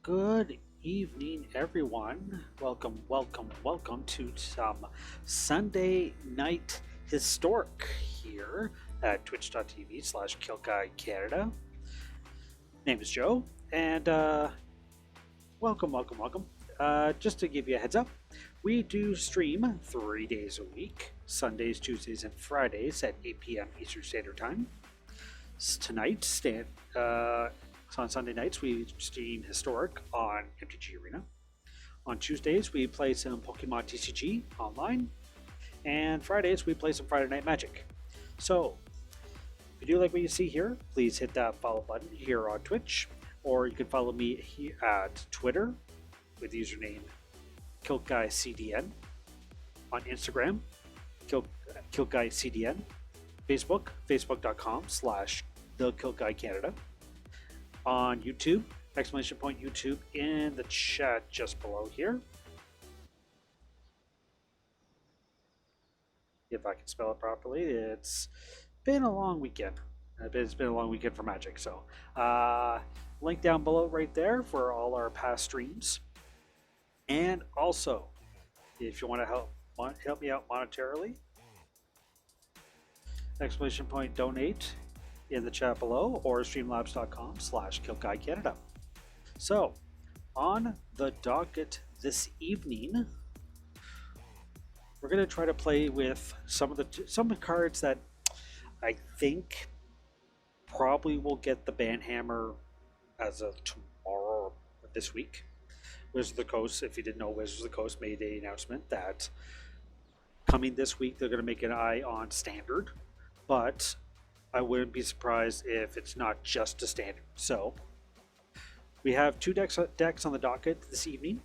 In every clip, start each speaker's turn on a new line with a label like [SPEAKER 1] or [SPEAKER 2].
[SPEAKER 1] Good evening, everyone. Welcome to some Sunday Night Historic here at twitch.tv/KillGuyCanada. Name is Joe, and welcome. Just to give you a heads up, we do stream 3 days a week, Sundays, Tuesdays, and Fridays at 8 p.m. Eastern Standard Time. Tonight, on Sunday nights, we stream Historic on MTG Arena. On Tuesdays, we play some Pokemon TCG online. And Fridays, we play some Friday Night Magic. So, if you do like what you see here, please hit that follow button here on Twitch. Or you can follow me here at Twitter with the username KiltGuyCDN. On Instagram, KiltGuyCDN. Facebook, facebook.com/TheKiltGuyCanada. On YouTube, !YouTube in the chat just below here. If I can spell it properly, it's been a long weekend. It's been a long weekend for Magic, so link down below right there for all our past streams. And also, if you want to help me out monetarily, !donate in the chat below or streamlabs.com/KiltGuyCanada. So, on the docket this evening, we're going to try to play with some of the cards that I think probably will get the Banhammer as of tomorrow or this week. Wizards of the Coast, if you didn't know, Wizards of the Coast made an announcement that coming this week they're going to make an eye on Standard, but I wouldn't be surprised if it's not just a Standard. So we have two decks on the docket this evening,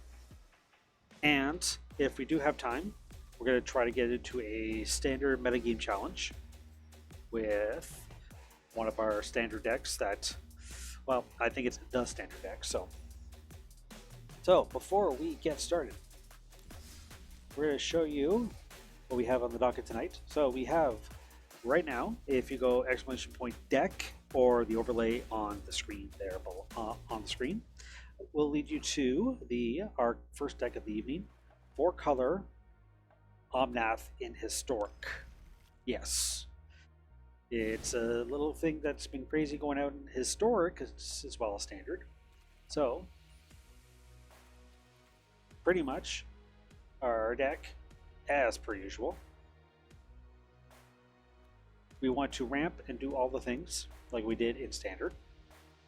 [SPEAKER 1] and if we do have time, we're going to try to get into a Standard metagame challenge with one of our Standard decks that, well, I think it's the Standard deck. So before we get started, we're going to show you what we have on the docket tonight. So we have right now, if you go !deck or the overlay on the screen there on the screen, will lead you to our first deck of the evening, 4-color Omnath in Historic. Yes, it's a little thing that's been crazy going out in Historic as well as Standard. So pretty much our deck, as per usual, we want to ramp and do all the things like we did in Standard.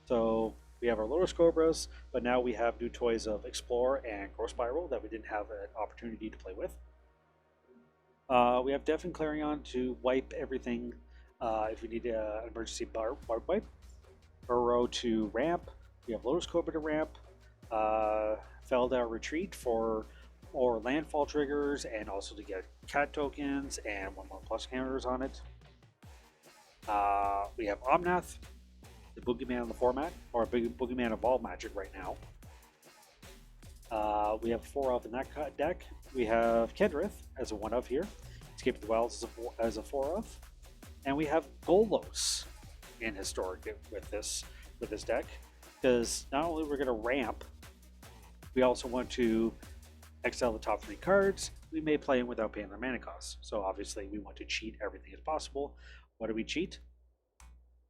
[SPEAKER 1] So we have our Lotus Cobras, but now we have new toys of Explore and Growth Spiral that we didn't have an opportunity to play with. We have Deaf and Clarion to wipe everything if we need an emergency barb wipe. Burrow to ramp. We have Lotus Cobra to ramp. Feldar Retreat for more landfall triggers and also to get cat tokens and 1+ counters on it. We have Omnath, the boogeyman on the format, or a big boogeyman of all Magic right now. We have 4 of in that deck. We have Kendrith as a 1-of here. Escape the Wilds as a 4-of. And we have Golos in Historic with this deck. Because not only we're going to ramp, we also want to exile the top 3 cards. We may play them without paying their mana costs. So obviously we want to cheat everything as possible. What do we cheat?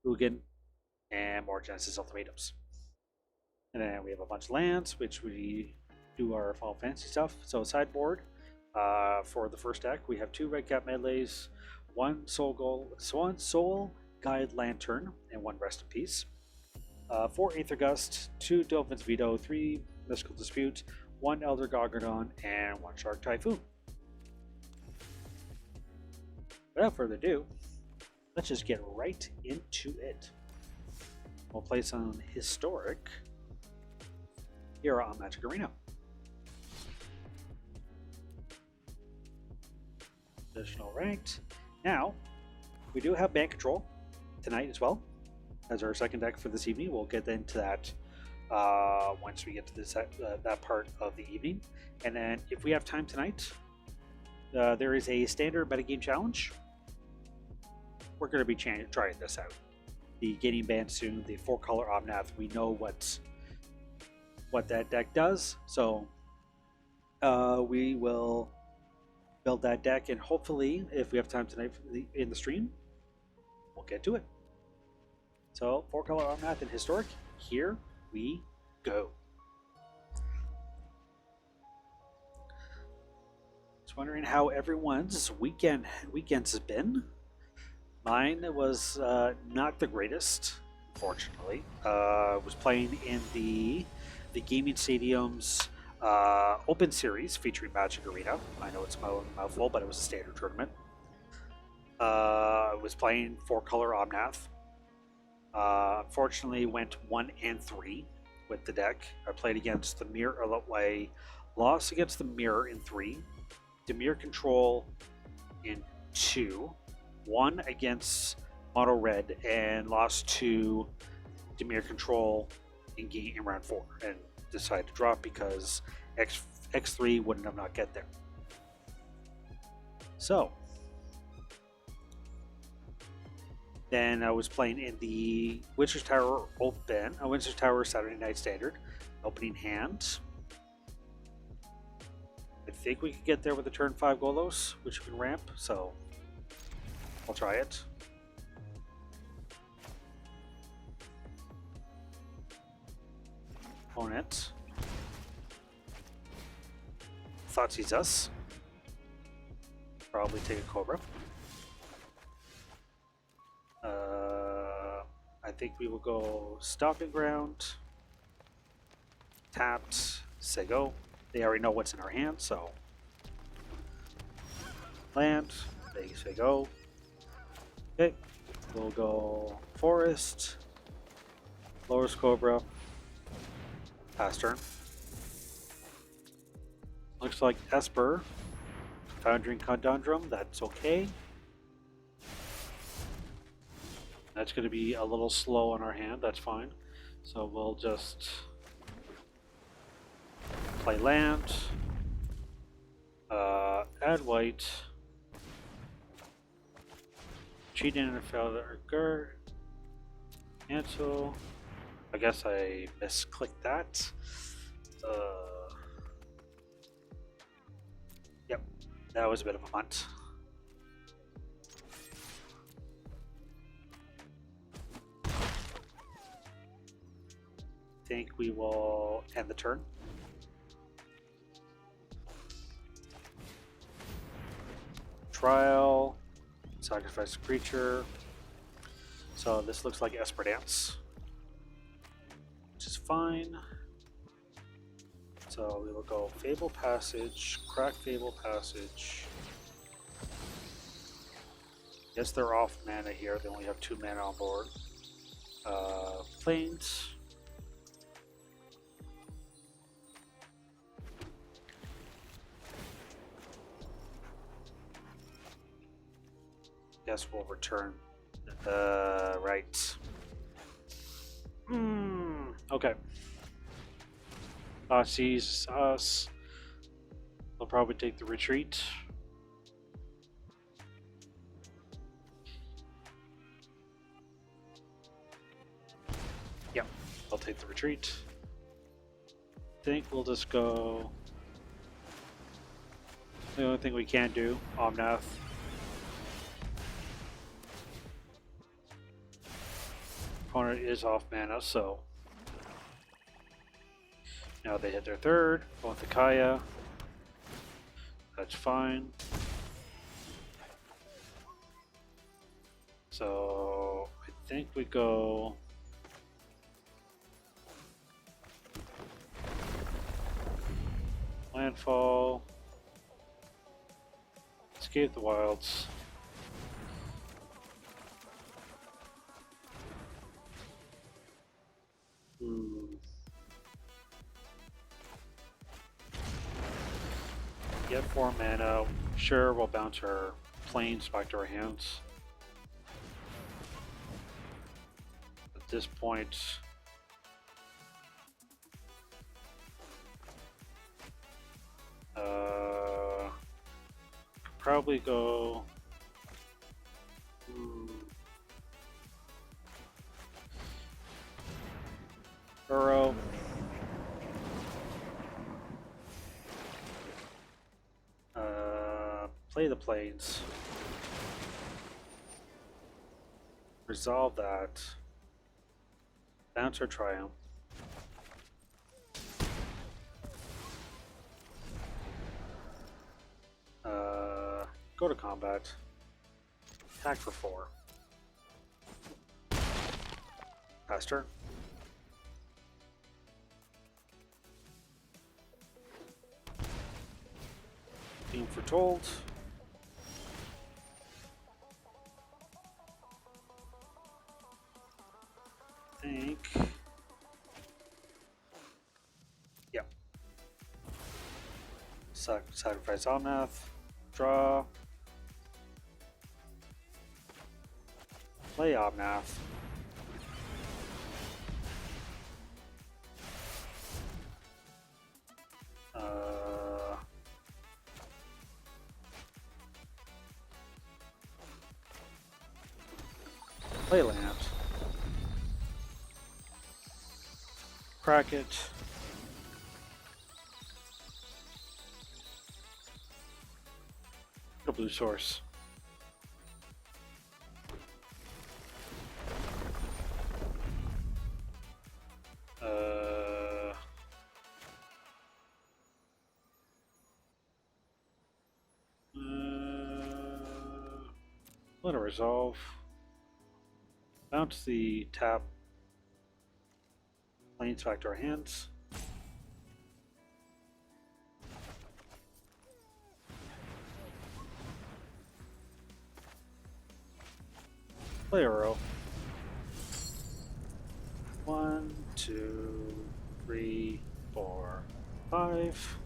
[SPEAKER 1] Ugin and more Genesis Ultimatums. And then we have a bunch of lands, which we do our Final Fantasy stuff. So sideboard, for the first deck, we have 2 Red Cap Medleys, 1 Soul Guide Lantern, and 1 Rest in Peace. 4 Aether Gust, 2 Dolphin's Veto, 3 Mystical Dispute, 1 Elder Gargadon, and 1 Shark Typhoon. Without further ado, let's just get right into it. We'll play some Historic here on Magic Arena. Additional ranked. Now, we do have Bant Control tonight as well as our second deck for this evening. We'll get into that once we get to that part of the evening. And then if we have time tonight, there is a Standard metagame challenge. We're going to be trying this out. The getting banned soon, the 4-color Omnath. We know what what that deck does. So we will build that deck, and hopefully, if we have time tonight in the stream, we'll get to it. So, 4-color Omnath and Historic, here we go. Just wondering how everyone's weekends has been. Mine was not the greatest, unfortunately. Was playing in the Gaming Stadium's Open Series featuring Magic Arena. I know it's a mouthful, but it was a standard tournament. I was playing 4-color Omnath. Unfortunately, went 1 and 3 with the deck. I played against the Mirror. I lost against the Mirror in 3, Demir Control in 2, won against Mono Red, and lost to Demir Control in round 4, and decided to drop because X3 wouldn't have not get there. So then I was playing in the Wizard's Tower Open, Wizard's Tower Saturday Night Standard, opening hand. I think we could get there with a turn 5 Golos, which we can ramp, so I'll try it. Opponent thought sees us. Probably take a Cobra. I think we will go Stomping Ground, tapped, say go. They already know what's in our hand, so land, they say go. Okay, we'll go Forest, lowers Cobra, pass turn. Looks like Esper, Foundering Conundrum, that's okay. That's going to be a little slow on our hand, that's fine. So we'll just play land, add white, cheat in and fail to occur, cancel. I guess I misclicked that. Yep, that was a bit of a munt. I think we will end the turn. Trial, sacrifice a creature. So this looks like Esper Dance, which is fine. So we will go Fable Passage, crack Fable Passage. Guess they're off mana here, they only have 2 mana on board. Plains. Guess we'll return. Right. Okay. Sees us. They'll probably take the retreat. Yep, they'll take the retreat. I think we'll just go. The only thing we can do, Omnath. Opponent is off mana, so now they hit their third, both the Kaya. That's fine. So I think we go landfall, escape the wilds. Get 4 mana. Sure, we'll bounce our planes back to our hands. At this point, probably go. Burrow. plains. Resolve that. Bounce or Triumph. Go to combat. Attack for 4. Pass turn. Being foretold. Think. Yep. Sacrifice Omnath. Draw. Play Omnath. Play land. Crack it. A blue source. Let it resolve. Bounce the tap planes back to our hands. Play Uro. 1, 2, 3, 4, 5.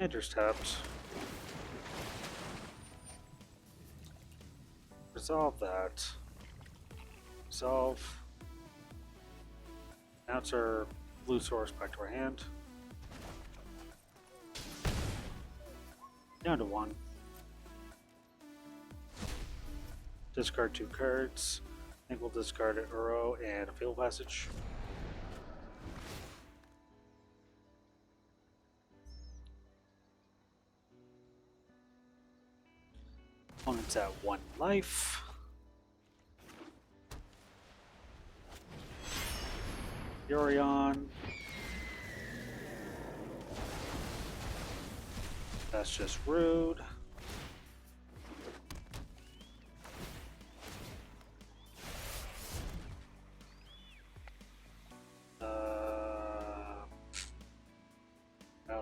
[SPEAKER 1] Enters tapped. Resolve that. Resolve. Bounce our blue source back to our hand. Down to 1. Discard 2 cards. I think we'll discard an Uro and a Field Passage. Opponent's at 1 life. Yorion. That's just rude. Oh,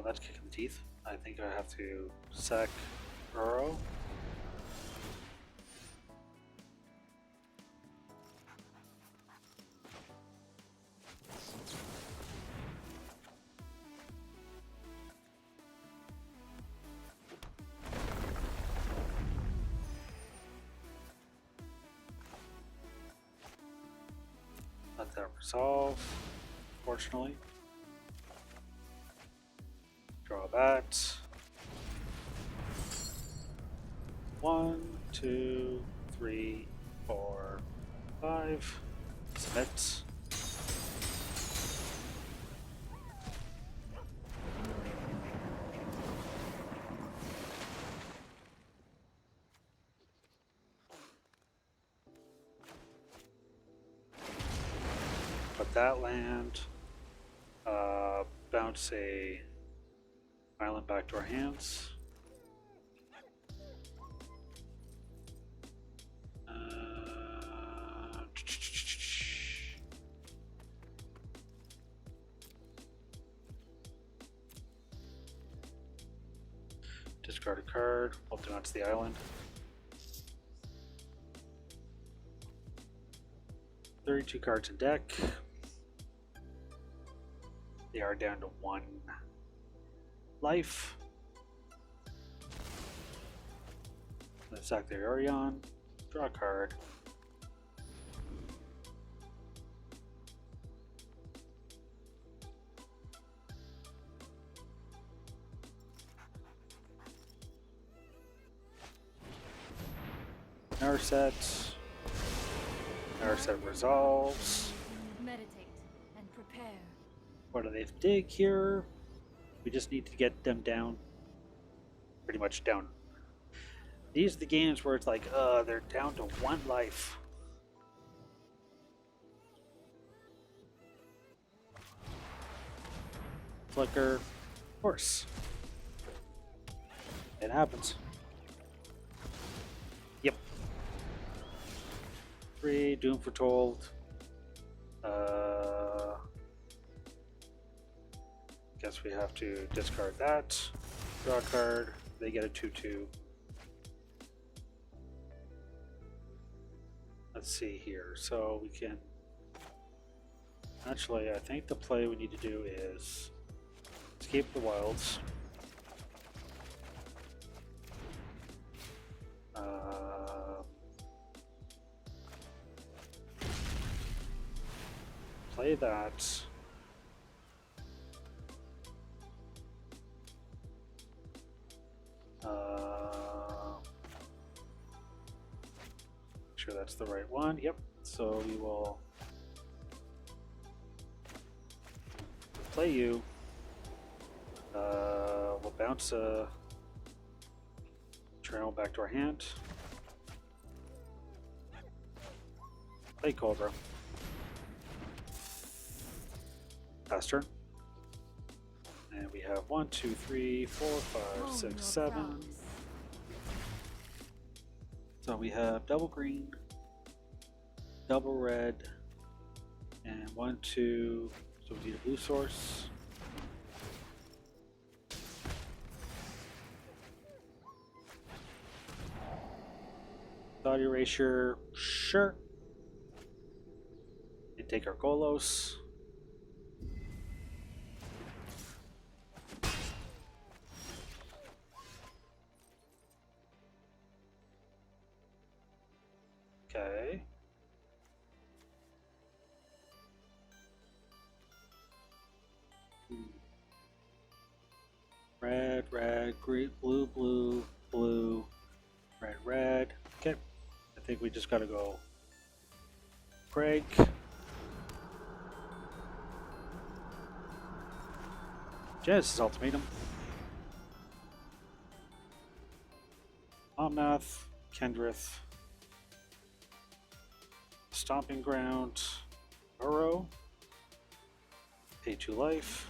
[SPEAKER 1] that's kicking the teeth. I think I have to sack Uro. Let that resolve, fortunately. Draw a bat. 1, 2, 3, 4, 5. Submit. Put that land. Bounce a island back to our hands. Discard a card. We'll bounce the island. 32 cards in deck. They are down to 1 life. Let's sack their Orion. Draw a card. Narset. Narset resolves.
[SPEAKER 2] Meditate and prepare.
[SPEAKER 1] What do they dig here? We just need to get them down. Pretty much down. These are the games where it's like, they're down to 1 life. Flicker. Horse. It happens. Yep. 3, Doom Foretold. Guess we have to discard that. Draw a card. They get a 2/2. Let's see here. So we can... Actually, I think the play we need to do is Escape the Wilds. Play that. Make sure that's the right one. Yep. So we will play you. We'll bounce a trail back to our hand. Play Cobra. Pass turn. And we have 1, 2, 3, 4, 5, 6, 7. So we have double green, double red, and 1, 2. So we need a blue source. Thought erasure, sure. And take our Golos. Okay. Red, red, green, blue, blue, blue, red, red. Okay. I think we just gotta go Craig. Genesis Ultimatum. Omnath, Kendrith. Stomping Ground, Burrow, pay 2 life.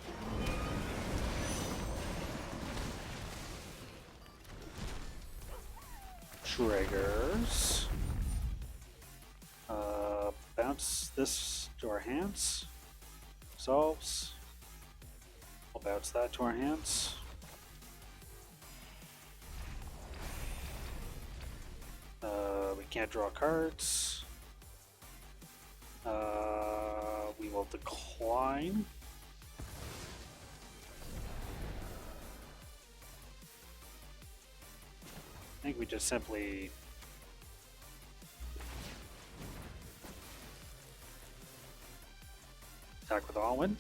[SPEAKER 1] Triggers. Bounce this to our hands. Solves. We'll bounce that to our hands. We can't draw cards. We will decline. I think we just simply attack with Alwyn.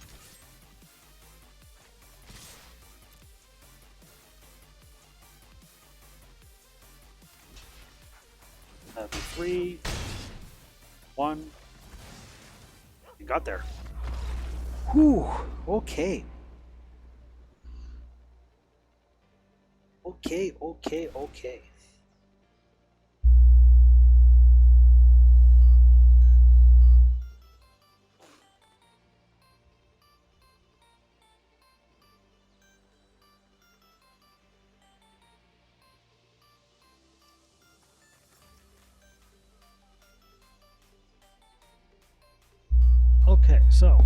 [SPEAKER 1] That'd be 3, 1. You got there. Whew. Okay. Okay. Okay, so,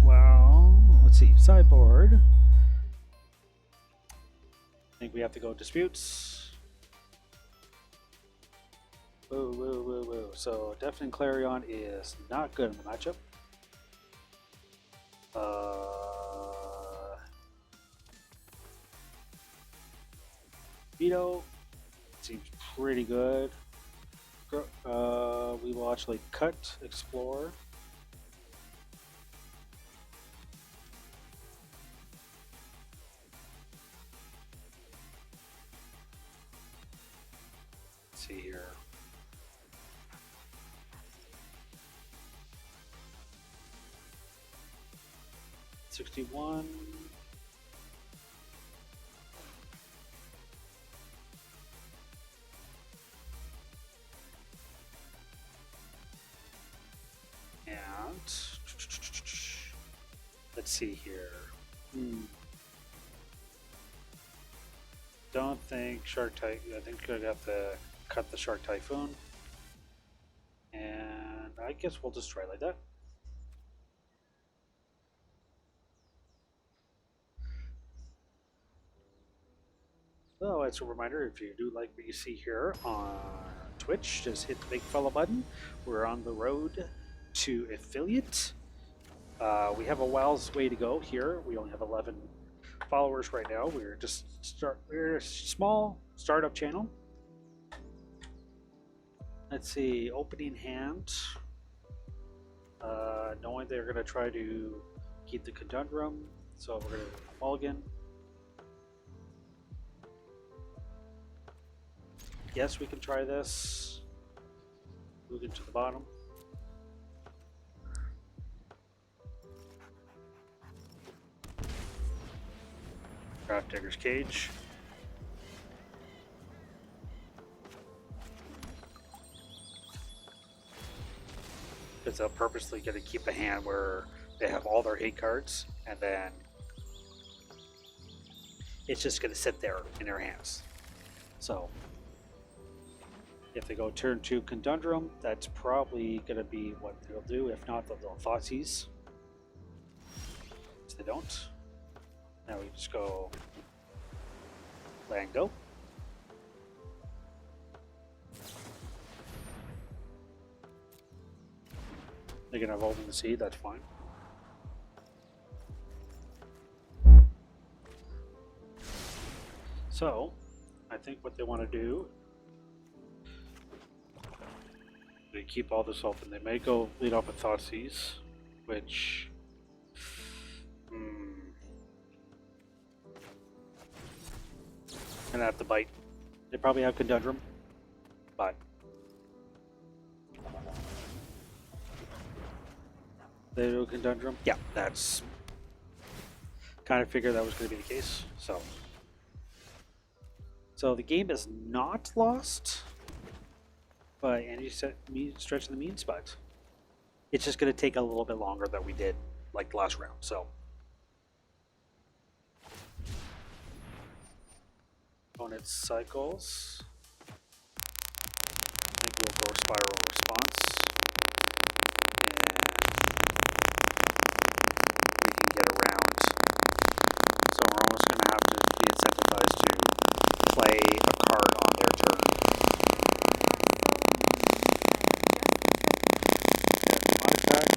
[SPEAKER 1] well, let's see, sideboard. I think we have to go disputes. Whoa. So, Deafening Clarion is not good in the matchup. Veto seems pretty good. We will actually cut Explore. Let's see here. 61. And let's see here. Don't think Shark Typhoon. I think I'd have to cut the Shark Typhoon. And I guess we'll just try like that. So, as a reminder, if you do like what you see here on Twitch, just hit the big fella button. We're on the road to affiliate. We have a while's way to go here. We only have 11 followers right now. We're a small startup channel. Let's see, opening hand. Knowing they're going to try to keep the conundrum, so we're going to mulligan. Yes, we can try this. Moving to the bottom. Craft Digger's Cage. Because they'll purposely going to keep a hand where they have all their hate cards, and then it's just going to sit there in their hands. So, if they go turn 2 Conundrum, that's probably going to be what they'll do. If not, they'll do Thoughtseize. If they don't, now we just go land go. They can have Open the Sea, that's fine. So, I think what they want to do, they keep all this open. They may go lead off with Thoughtseize, which gonna have to bite. They probably have Conundrum, but they do Conundrum. Yeah, that's kind of figured that was going to be the case. So the game is not lost by any stretch of the means, but it's just going to take a little bit longer than we did like last round. So opponent cycles. I think we'll go Spiral Response. We can get around. So we're almost going to have to be incentivized to play a card on their turn. And my attack.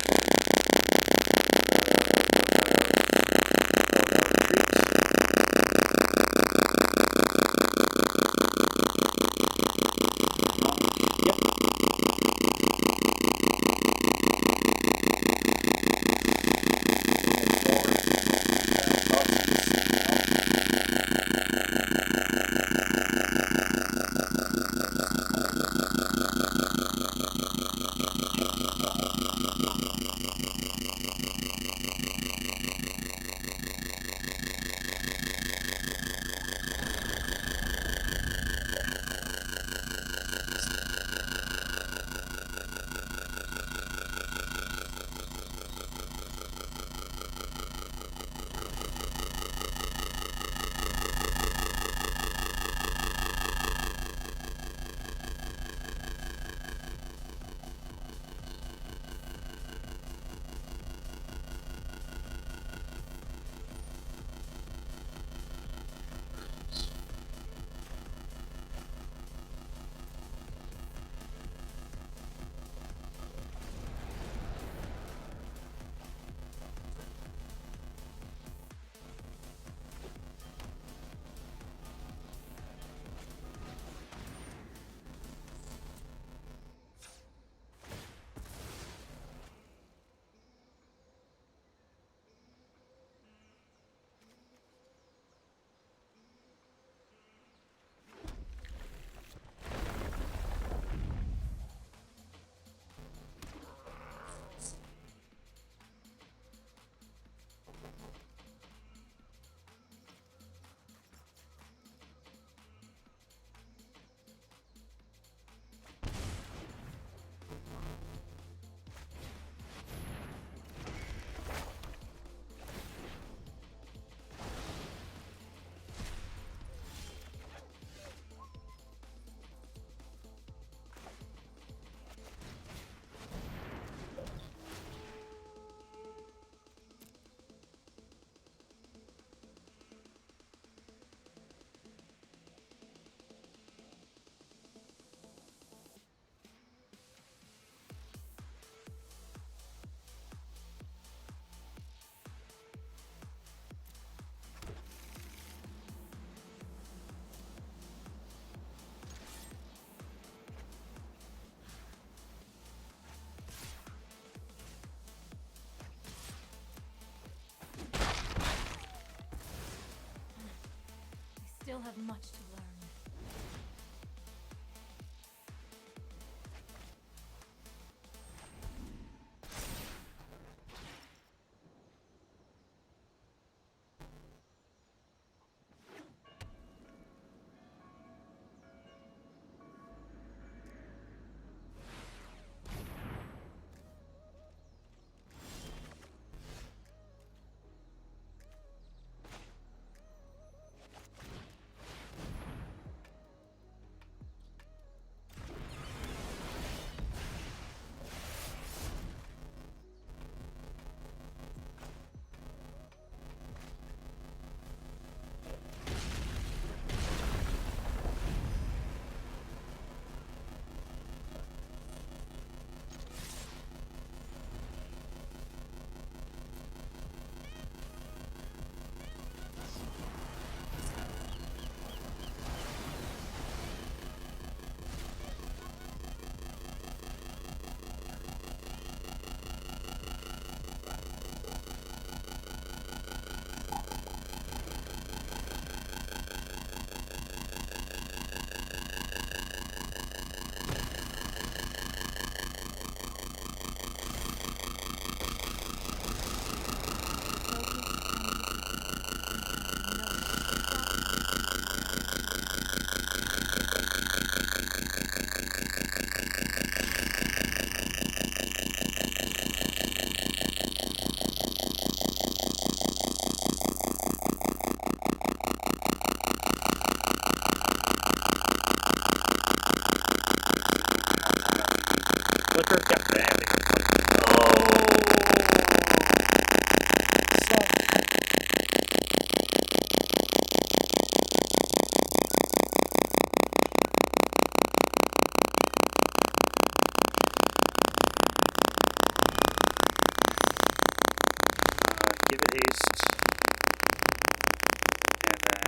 [SPEAKER 2] still have much to learn.
[SPEAKER 1] Flicker kept jamming. Oh! Give it haste. And then...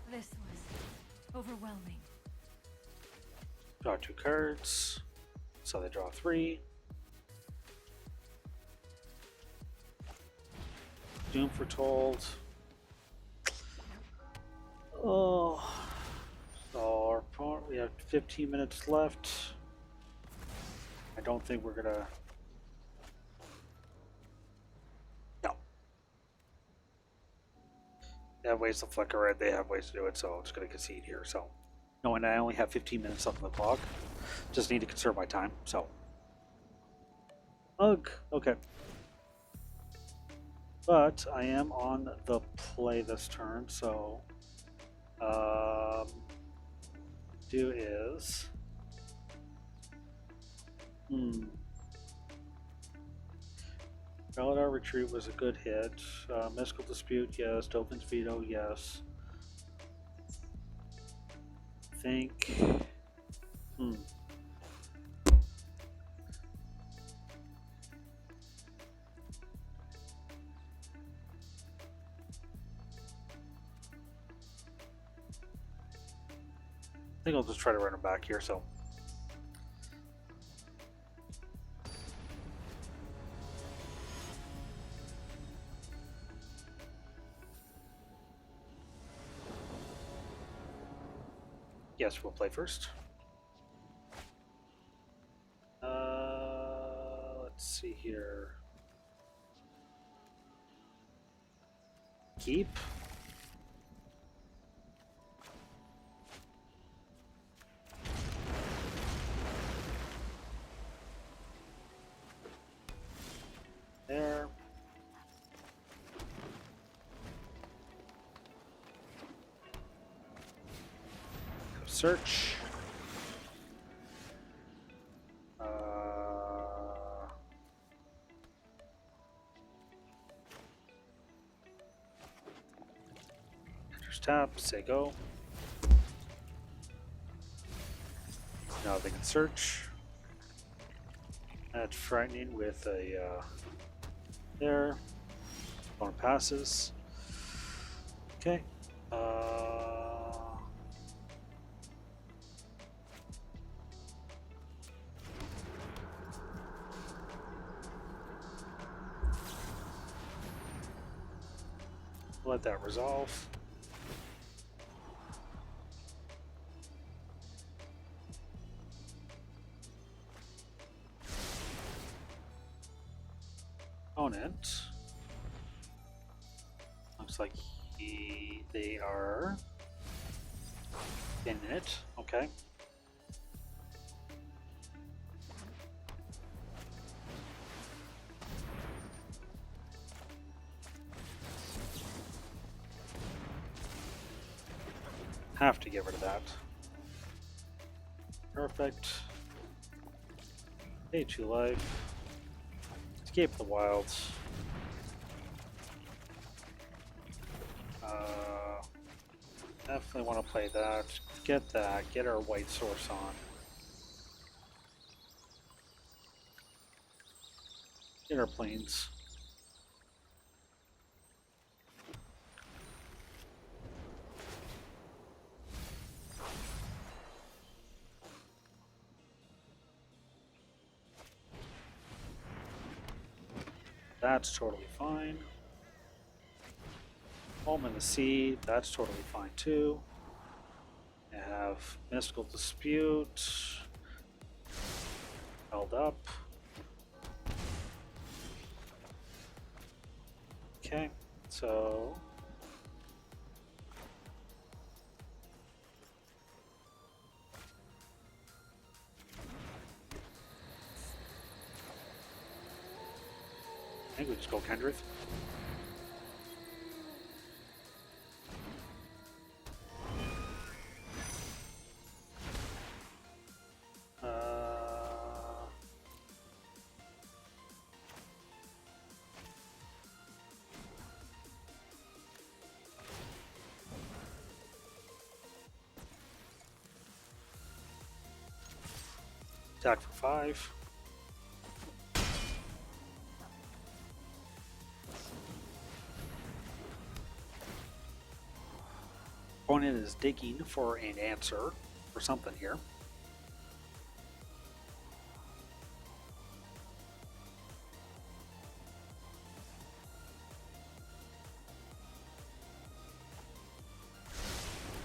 [SPEAKER 2] This was overwhelming.
[SPEAKER 1] Draw 2 cards. So they draw 3. Doom foretold. Oh. So we have 15 minutes left. I don't think we're gonna. No. They have ways to flicker red. They have ways to do it. So I'm just gonna concede here. So, knowing I only have 15 minutes left on the clock, just need to conserve my time. So. Ugh. Okay. But I am on the play this turn, so do is Galadar Retreat was a good hit. Mystical Dispute, yes. Dolphin's Veto, yes. Think. I think I'll just try to run him back here, so. Yes, we'll play first. Let's see here. Keep. There. Search. Enters tap, say go. Now they can search. That's frightening with a there. Opponent passes. Okay. Let that resolve. Opponent. Looks like they are in it. Okay. Have to get rid of that. Perfect. Pay 2 life. Escape the wilds. Definitely want to play that. Get that. Get our white source on. Get our planes. That's totally fine. Home in the sea, that's totally fine too. I have Mystical Dispute. Held up. Okay, so I think we just go Kendrith. Attack for 5. Opponent is digging for an answer for something here.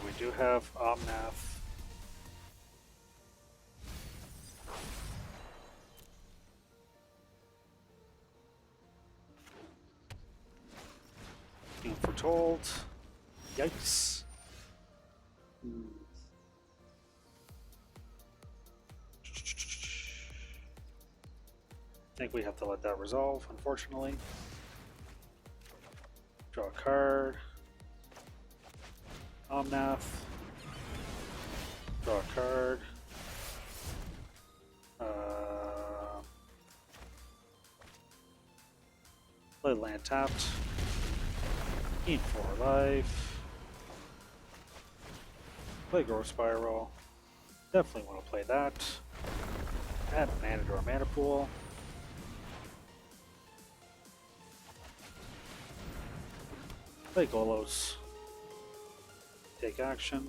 [SPEAKER 1] We do have Omnath. Being foretold. Yikes. I think we have to let that resolve, unfortunately. Draw a card. Omnath. Draw a card. Play land tapped. Gain 4 life. Play Growth Spiral. Definitely want to play that. Add mana to our mana pool. Play Golos. Take action.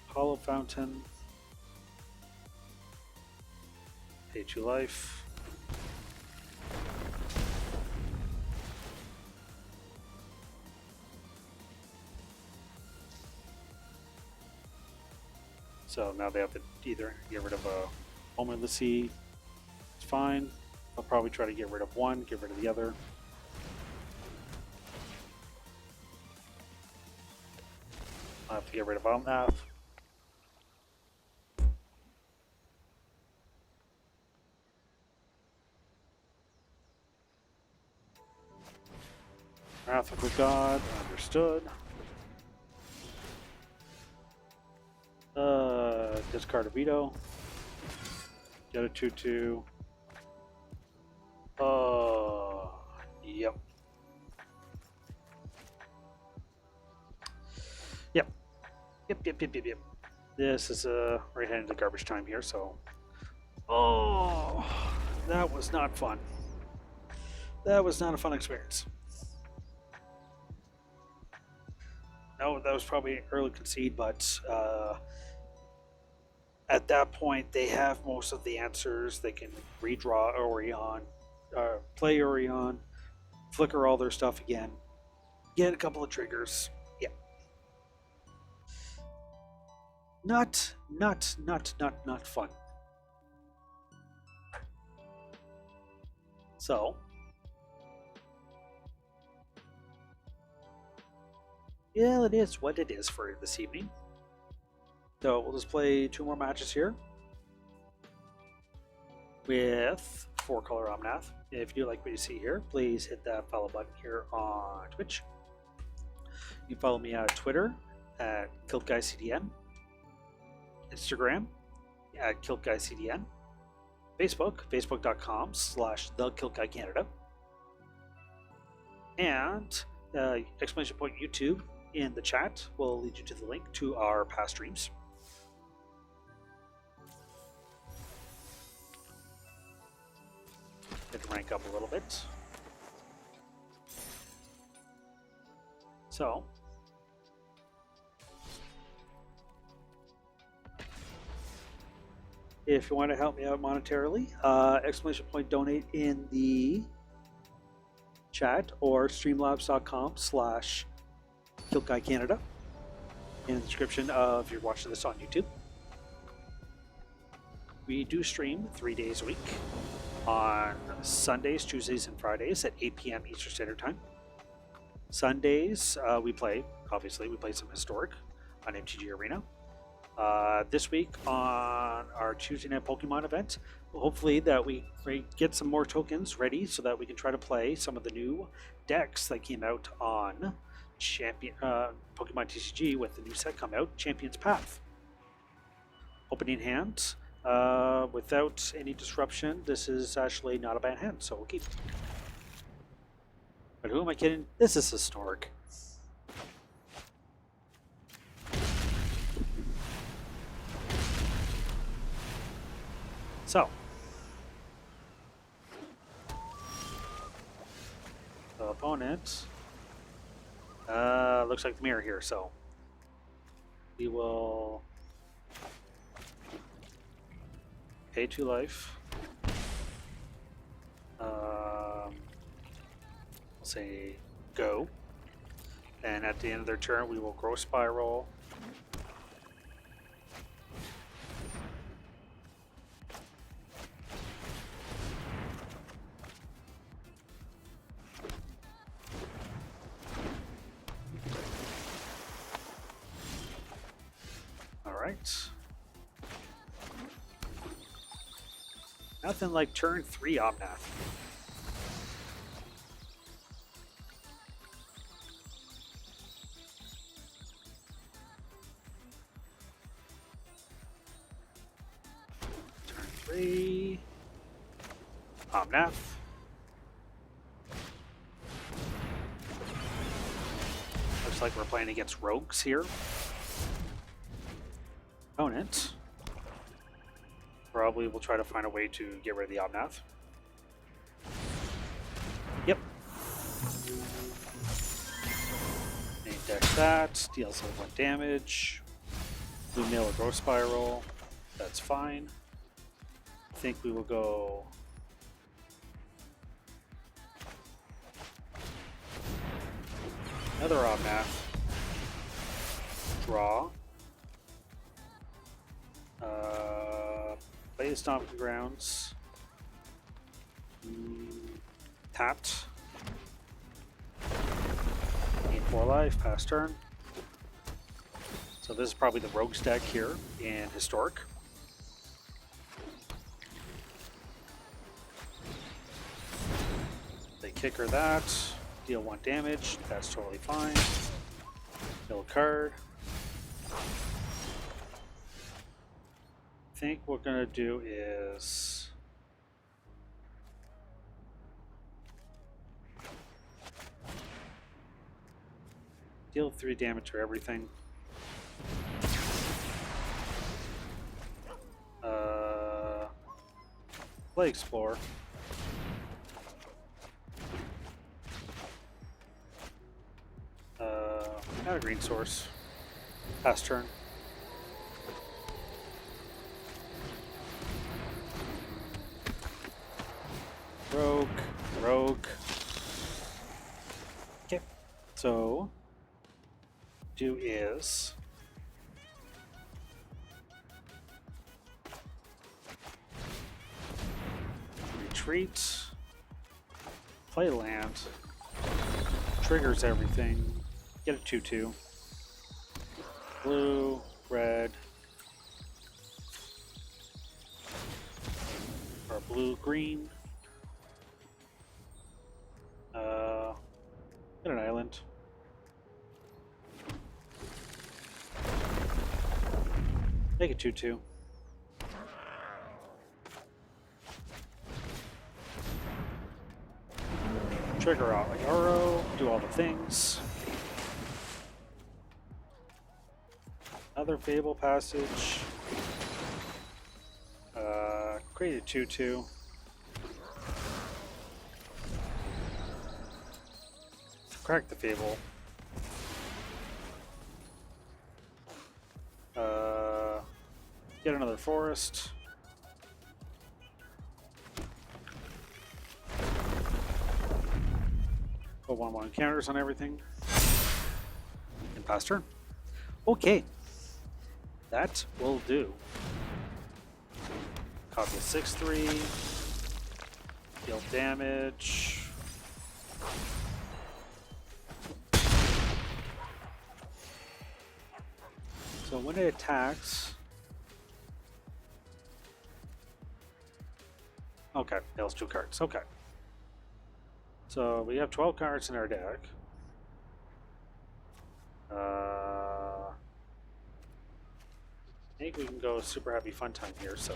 [SPEAKER 1] Hollow Fountain. Pay 2 life. So now they have to either get rid of a Home of the Sea. It's fine. I'll probably try to get rid of one, get rid of the other. I'll have to get rid of Omnath. Wrath of the God, understood. Discard a veto. Get a 2/2. Yep. Yep. This is right heading to garbage time here, so. Oh, that was not fun. That was not a fun experience. No, that was probably an early concede, but at that point, they have most of the answers. They can redraw Orion. play Orion, flicker all their stuff again, get a couple of triggers. Yeah. Not fun. So, yeah, it is what it is for this evening. So we'll just play 2 more matches here with 4-color Omnath. If you like what you see here, please hit that follow button here on Twitch. You can follow me on Twitter at KiltGuyCDN, Instagram at KiltGuyCDN, Facebook, facebook.com/TheKiltGuyCanada, and exclamation point YouTube in the chat will lead you to the link to our past streams. Get to rank up a little bit. So, if you want to help me out monetarily, exclamation point donate in the chat or streamlabs.com/KiltGuyCanada in the description if you're watching this on YouTube. We do stream 3 days a week on Sundays, Tuesdays, and Fridays at 8 p.m. Eastern Standard Time. Sundays, we play some Historic on MTG Arena. This week on our Tuesday night Pokemon event, hopefully that we get some more tokens ready so that we can try to play some of the new decks that came out on Pokemon TCG with the new set come out, Champion's Path. Opening hand, without any disruption. This is actually not a bad hand, so we'll keep. But who am I kidding? This is Historic. So, the opponent looks like the mirror here, so we will pay 2 life. We'll say go, and at the end of their turn, we will Growth Spiral. Alright. Nothing like turn 3 Omnath. Turn 3 Omnath. Looks like we're playing against rogues here. Opponent probably will try to find a way to get rid of the Omnath. Yep. Main deck that, deals 1 damage. Blue Mail or Growth Spiral, that's fine. I think we will go another Omnath. Draw. Play the Stomping Grounds. Tapped. Gain 4 life, pass turn. So this is probably the Rogues deck here in Historic. They kicker that, deal 1 damage, that's totally fine. Kill a card. I think what we're going to do is deal 3 damage to everything. Play Explore. Not a green source. Pass turn. Rogue. So, do is retreat, play land, triggers everything, get a 2/2, blue, red, or blue, green, get an island. Make it 2/2. Trigger out like arrow, do all the things. Another Fable Passage. Create a 2/2. Crack the Fable. Get another forest. Put 1/1 counters on everything. And pass turn. Okay. That will do. Copy a 6/3. Deal damage. So when it attacks, okay, deals 2 cards. Okay. So we have 12 cards in our deck. I think we can go super happy fun time here, so.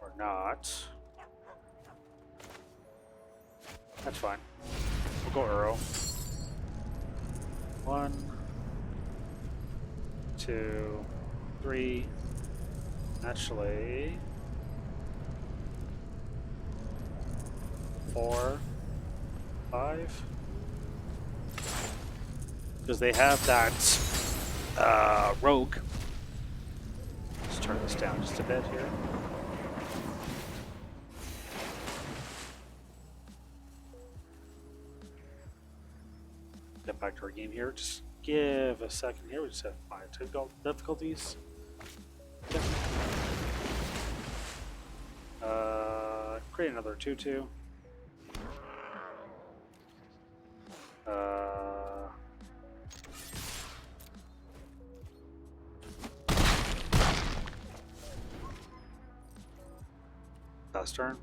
[SPEAKER 1] Or not. That's fine. We'll go Uro. 1, 2, 3. Actually, 4, 5. Because they have that rogue. Let's turn this down just a bit here. Get back to our game here. Just give a second here. We just have 5 technical difficulties. Yep. Create another 2/2. Last turn.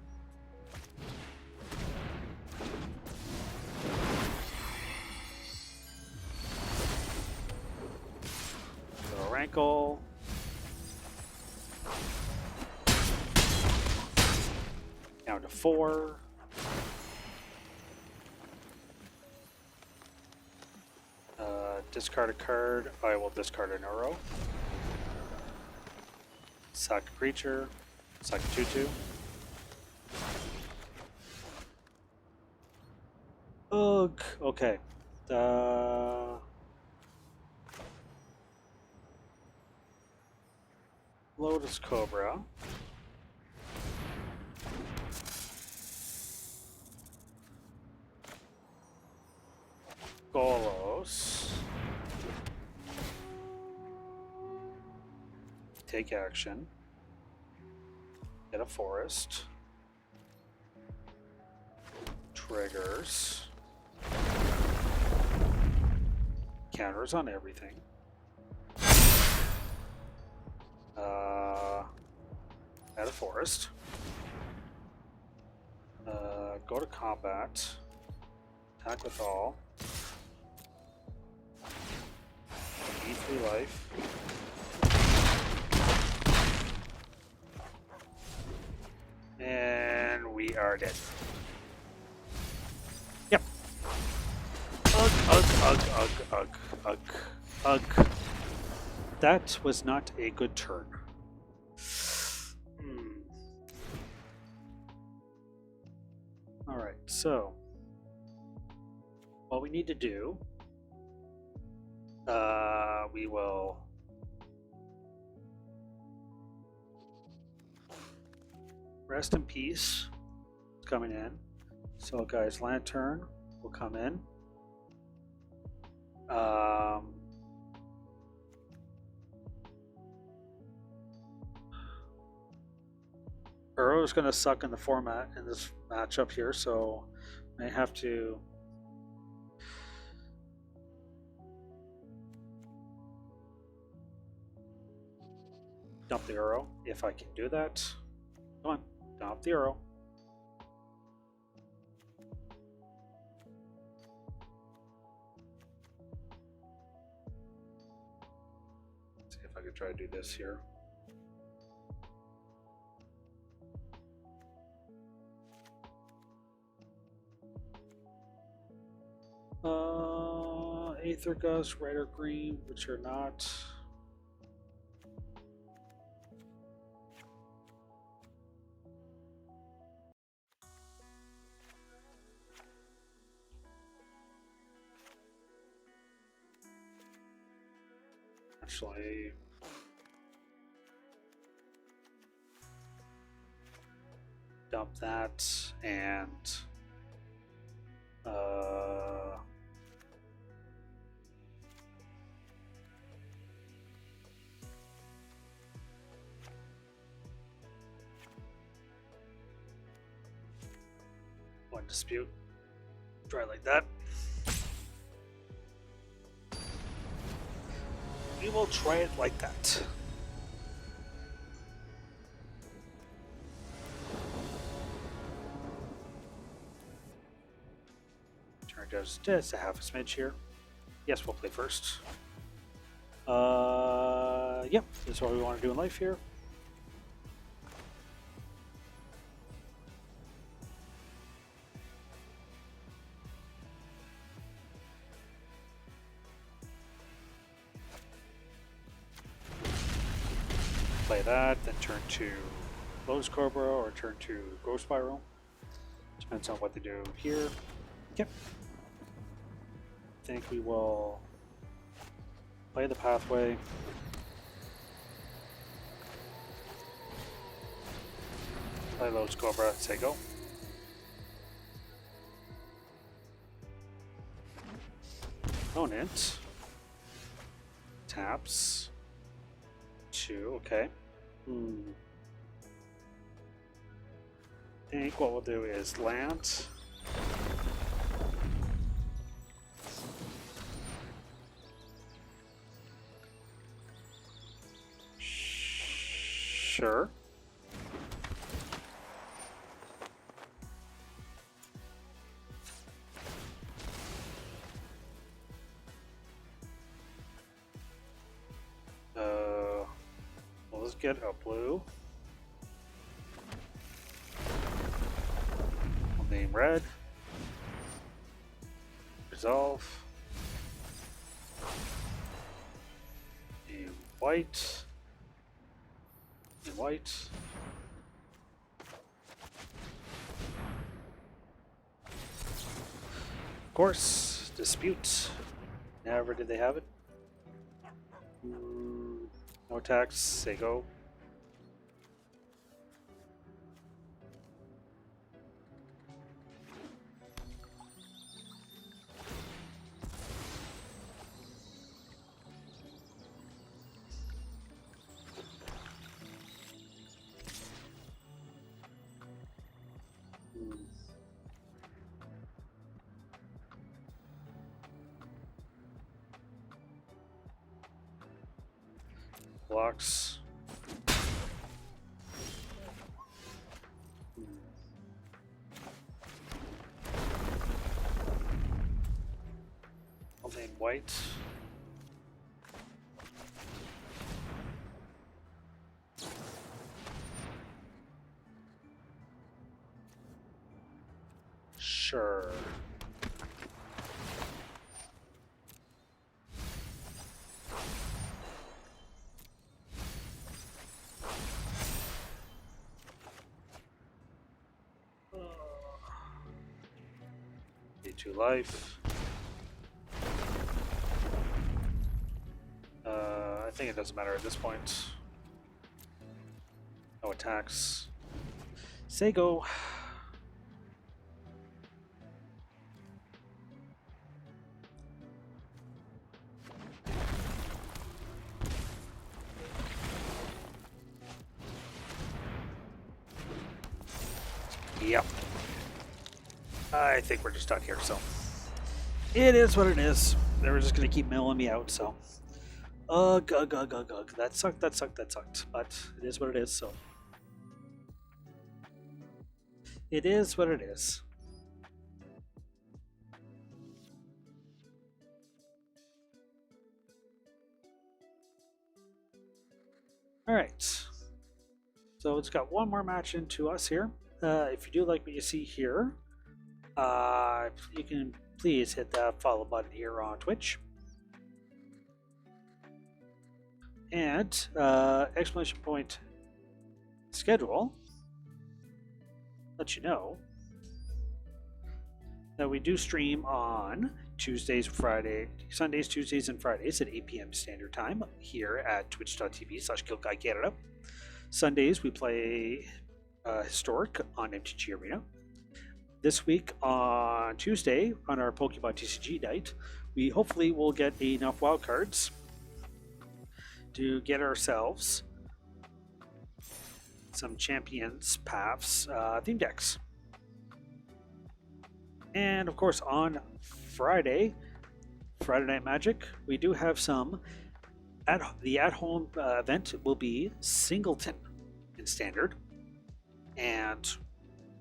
[SPEAKER 1] So Rankle. Down to 4. Discard a card. I will discard an Uro. Sack a creature. Sack a 2/2. Ugh. Okay. Lotus Cobra. Golos. Take action. Get a forest. Triggers. Counters on everything. Add a forest. Go to combat. Attack with all. E3 life. And we are dead. Yep. Ugh. That was not a good turn. Alright, so what we need to do, we will Rest in peace. It's coming in. So, guys, Lantern will come in. Burrow's going to suck in the format in this matchup here, so I have to dump the Uro if I can do that. Come on, dump the Uro. Let's see if I can try to do this here. Aether Gust, red or green, which are not. Actually, dump that and one dispute. Try like that. We will try it like that. Turn does just a half a smidge here. Yes, we'll play first. Yep, this is what we want to do in life here. Play that, then turn to Lowe's Cobra or turn to Ghost Spiral. Depends on what they do here. Yep. I think we will play the pathway. Play Lowe's Cobra, say go. Opponent taps 2, okay. I think what we'll do is land. Sure. Let's get a blue. We'll name red. Resolve. And white. And white. Of course, dispute. Never did they have it. No attacks, say go. Blocks. I'll name white. Sure. D2 life. I think it doesn't matter at this point. No attacks. Say go. Yep. I think we're just stuck here, so. It is what it is. They were just going to keep milling me out, so. Ugh, ugh, ugh, ugh, ugh. That sucked, that sucked, that sucked. But it is what it is, so. It is what it is. Alright. So it's got one more match into us here. If you do like what you see here, you can please hit that follow button here on Twitch. And exclamation point schedule, let you know that we do stream on Sundays, Tuesdays, and Fridays at 8 p.m. Standard Time here at twitch.tv/KiltGuyCanada. Sundays we play Historic on MTG Arena. This week on Tuesday, on our Pokemon TCG night, we hopefully will get enough wildcards to get ourselves some Champions Paths theme decks. And of course on Friday Night Magic, we do have some the at-home event will be Singleton in Standard, and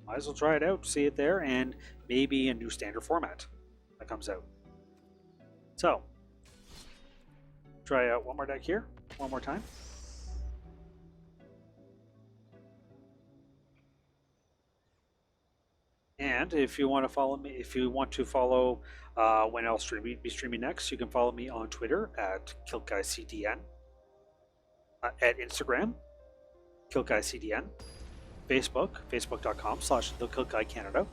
[SPEAKER 1] might as well try it out, see it there, and maybe a new Standard format that comes out. So try out one more deck here, one more time. And if you want to follow me, when I'll be streaming next, you can follow me on Twitter at KiltGuyCDN, at Instagram, KiltGuyCDN, Facebook, facebook.com/TheKiltGuyCanada.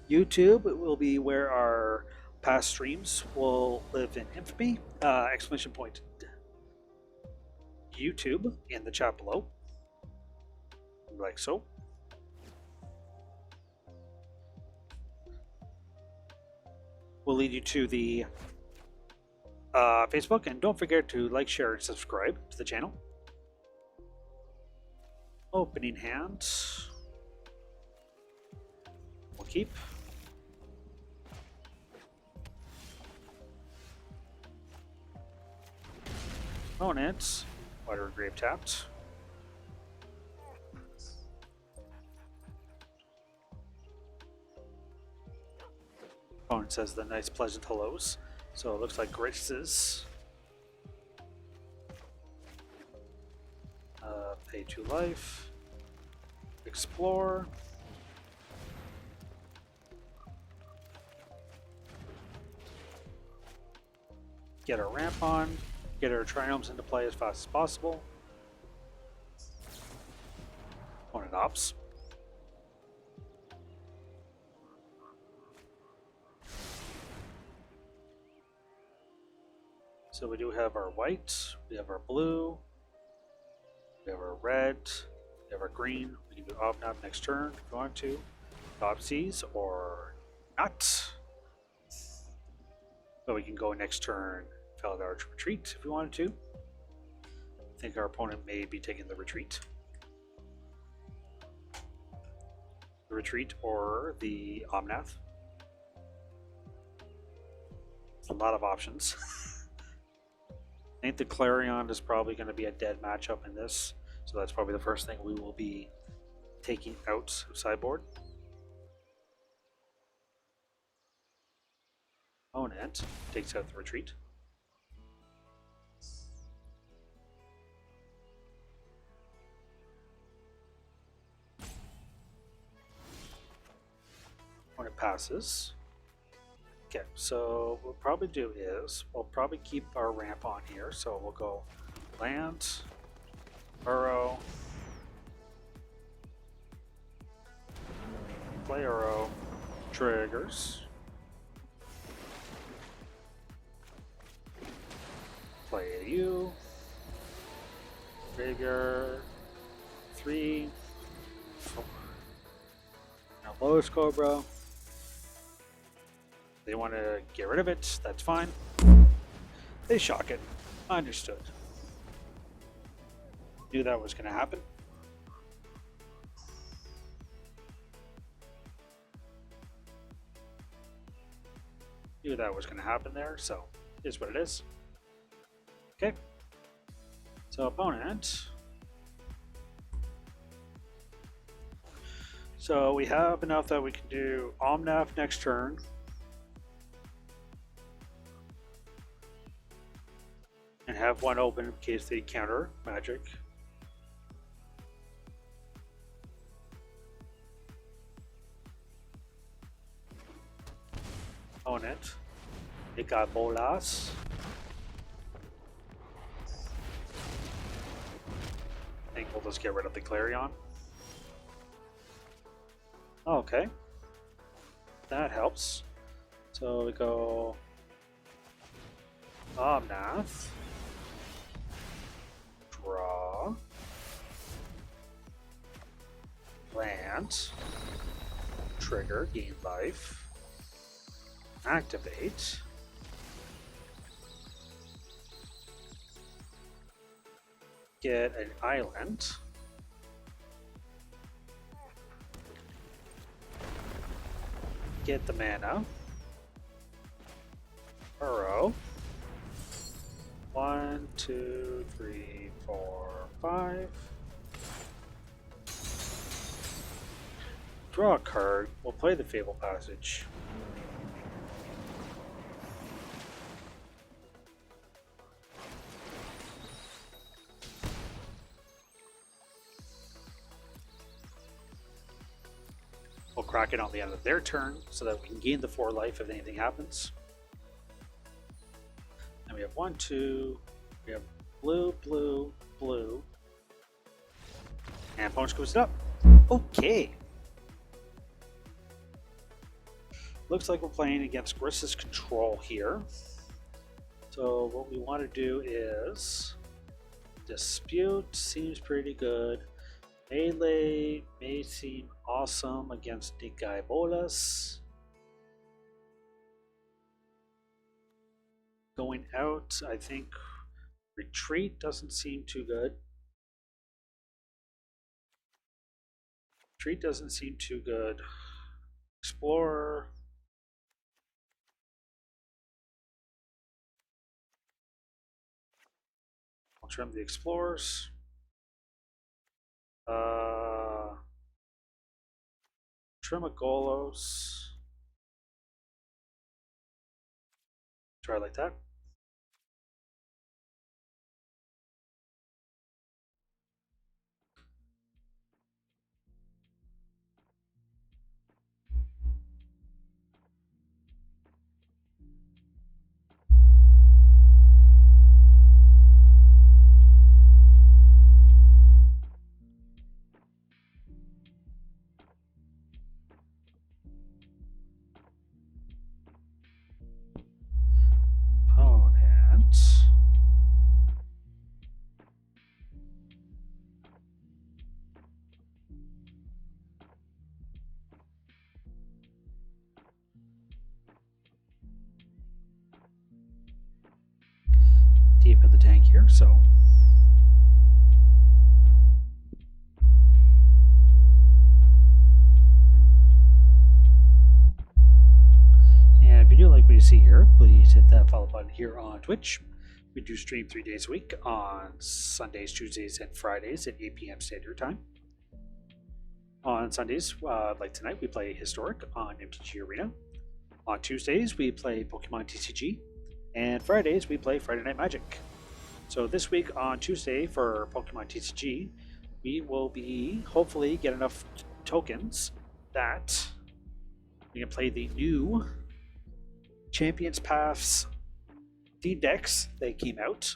[SPEAKER 1] YouTube will be where our past streams will live in infamy. Exclamation point YouTube in the chat below, like so. Will lead you to the Facebook, and don't forget to like, share, and subscribe to the channel. Opening hand. We'll keep. Opponent. Water Grave tapped. Opponent says the nice pleasant hellos. So it looks like graces. Pay 2 life. Explore. Get our ramp on. Get our trinomes into play as fast as possible. Opponent ops. So we do have our white, we have our blue, we have our red, we have our green. We can do Omnath next turn if you want to. Topsies or not. But we can go next turn, Felid Arch Retreat if we wanted to. I think our opponent may be taking the retreat. The retreat or the Omnath. It's a lot of options. I think the Clarion is probably going to be a dead matchup in this, so that's probably the first thing we will be taking out of sideboard. Opponent takes out the retreat. Opponent passes. Okay, so what we'll probably do is we'll probably keep our ramp on here. So we'll go land, burrow, play arrow, triggers, play AU, graveyard, 3, 4, Lotus Cobra. They want to get rid of it. That's fine. They shock it. Understood. Knew that was going to happen. Knew that was going to happen there, so it is what it is. Okay. So opponent. So we have enough that we can do Omnath next turn. And have one open in case they counter magic. Opponent. They got bolas. I think we'll just get rid of the Clarion. Okay. That helps. So we go Omnath. Draw. Plant. Trigger, gain life. Activate. Get an island. Get the mana. Burrow. 1, 2, 3, 4, 5. Draw a card. We'll play the Fable Passage. We'll crack it on the end of their turn so that we can gain the 4 life if anything happens. And we have 1, 2, we have blue, blue, blue. And opponent scoops it up. Okay. Looks like we're playing against Gris's Control here. So what we want to do is Dispute seems pretty good. Melee may seem awesome against Nikai Bolas. Going out, I think Retreat doesn't seem too good. Retreat doesn't seem too good. Explorer. I'll trim the Explorers. Tremagolos. Try like that. Opponent. Deep in the tank here, so and if you do like what you see here, please hit that follow button here on Twitch. We do stream 3 days a week on Sundays, Tuesdays, and Fridays at 8 p.m. Standard Time. On Sundays, like tonight, we play Historic on MTG Arena. On Tuesdays, we play Pokemon TCG. And Fridays, we play Friday Night Magic. So this week on Tuesday for Pokemon TCG, we will be hopefully get enough tokens that we can play the new Champions Paths Steam decks. They came out.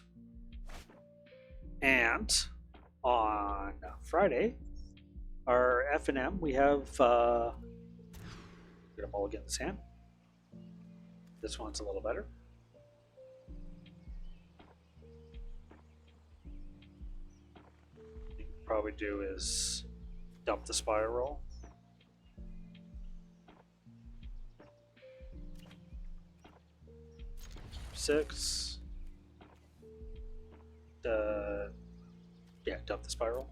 [SPEAKER 1] And on Friday, our F&M, we have get a mulligan this hand. This one's a little better. What we can probably do is dump the spiral. 6. Yeah, dump the spiral.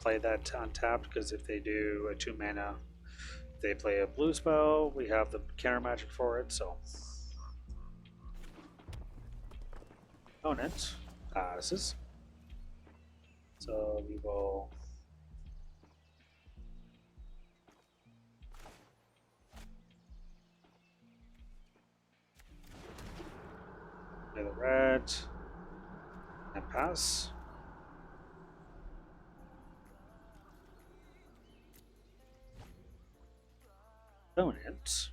[SPEAKER 1] Play that untapped because if they do a 2 mana, they play a blue spell, we have the counter magic for it, so. Opponent passes. So we will play the red and pass. Opponent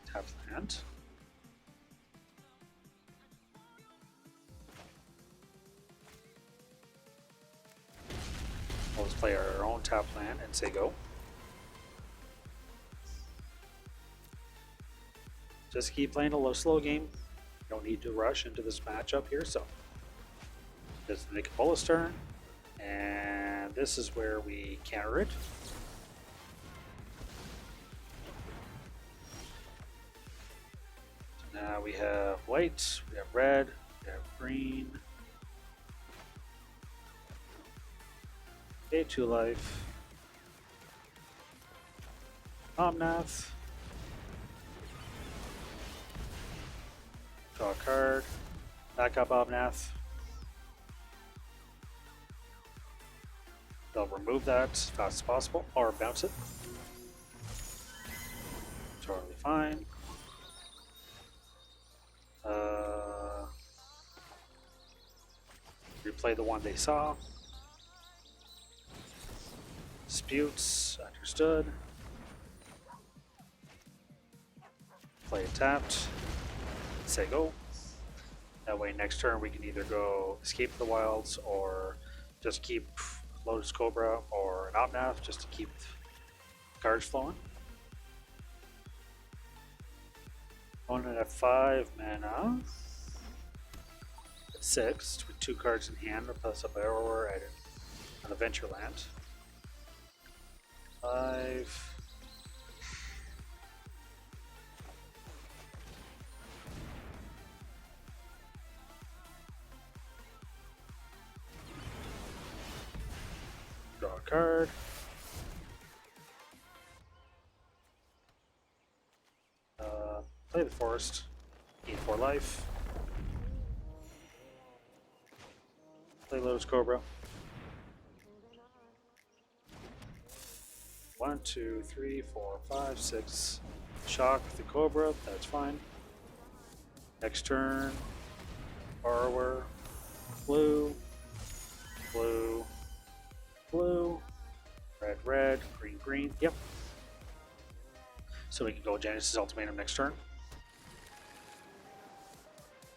[SPEAKER 1] taps the hand. We'll just play our own tap land and say go. Just keep playing a low slow game. Don't need to rush into this matchup here, so just make a bonus turn, and this is where we counter it. So now we have white, we have red, we have green. Okay, 2 life. Omnath. Draw a card. Back up Omnath. They'll remove that as fast as possible, or bounce it. Totally fine. Replay the one they saw. Disputes, understood. Play it tapped. Say go. That way next turn we can either go escape the wilds or just keep Lotus Cobra or an Omnath just to keep cards flowing. Opponent at 5 mana. At 6 with 2 cards in hand plus a borrower at an adventure land. 5. Draw a card. Play the forest. Gain 4 life. Play Lotus Cobra. 1, 2, 3, 4, 5, 6. Shock the Cobra, that's fine. Next turn, borrower, blue, blue, blue, red, red, green, green. Yep. So we can go Genesis Ultimatum next turn.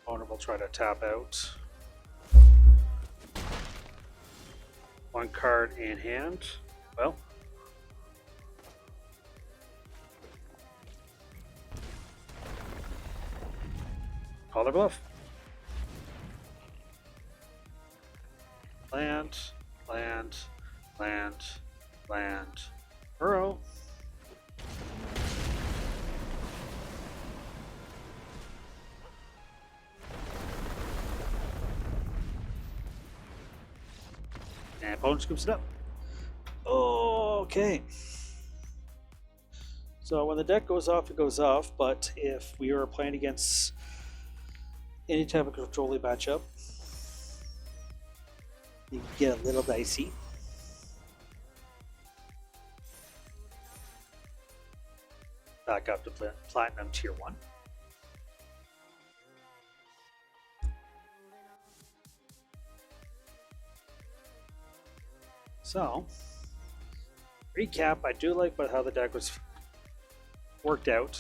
[SPEAKER 1] Opponent will try to tap out. 1 card in hand. Well, call their bluff. Land, land, land, land. Burrow. And opponent scoops it up. Okay. So when the deck goes off, it goes off, but if we are playing against any type of controlling matchup, you can get a little dicey. Back up to Platinum Tier 1. So, recap, I do like how the deck was worked out.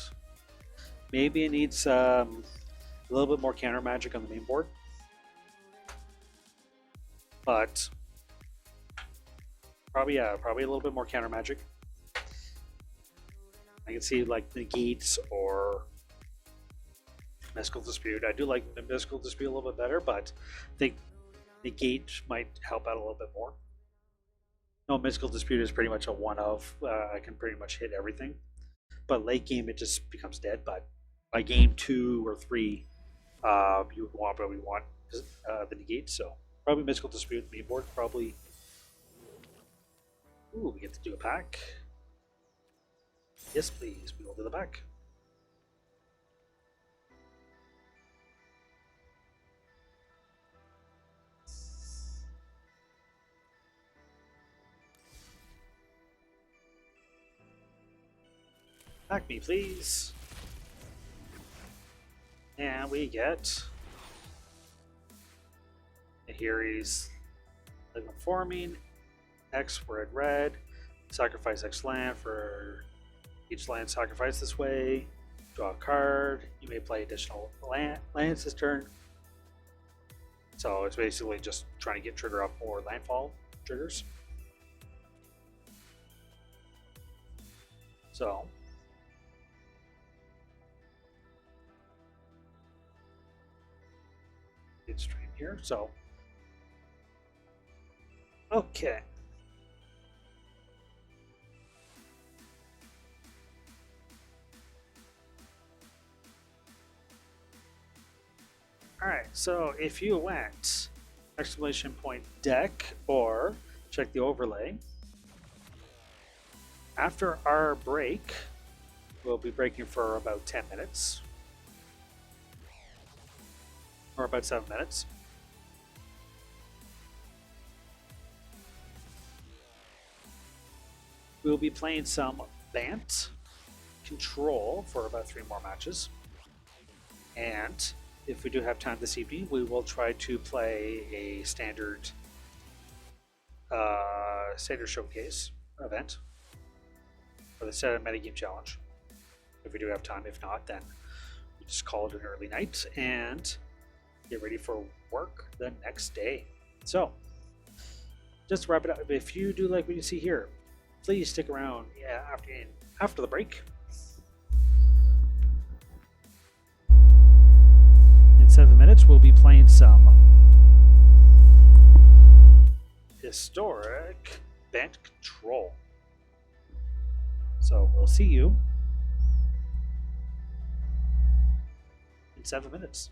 [SPEAKER 1] Maybe it needs a little bit more counter magic on the main board. but probably a little bit more counter magic. I can see like negates or mystical dispute. I do like the mystical dispute a little bit better, but I think negate might help out a little bit more. No, mystical dispute is pretty much a one of. I can pretty much hit everything, but late game it just becomes dead. But by game 2 or 3, you probably want the negate. So probably mystical dispute main board. Probably. Ooh, we get to do a pack. Yes, please. We will do the pack. Pack me, please. And we get here he's living forming, X red, sacrifice X land for each land sacrificed this way, draw a card, you may play additional lands this turn. So it's basically just trying to get trigger up more landfall triggers. So stream here. So okay. All right. So if you went exclamation point deck or check the overlay after our break, we'll be breaking for about 10 minutes. Or about 7 minutes. We'll be playing some Bant Control for about 3 more matches. And if we do have time this evening, we will try to play a standard showcase event for the set metagame challenge. If we do have time, if not, then we just call it an early night and get ready for work the next day. So, just to wrap it up, if you do like what you see here, please stick around after the break. In 7 minutes, we'll be playing some historic Bant Control. So, we'll see you in 7 minutes.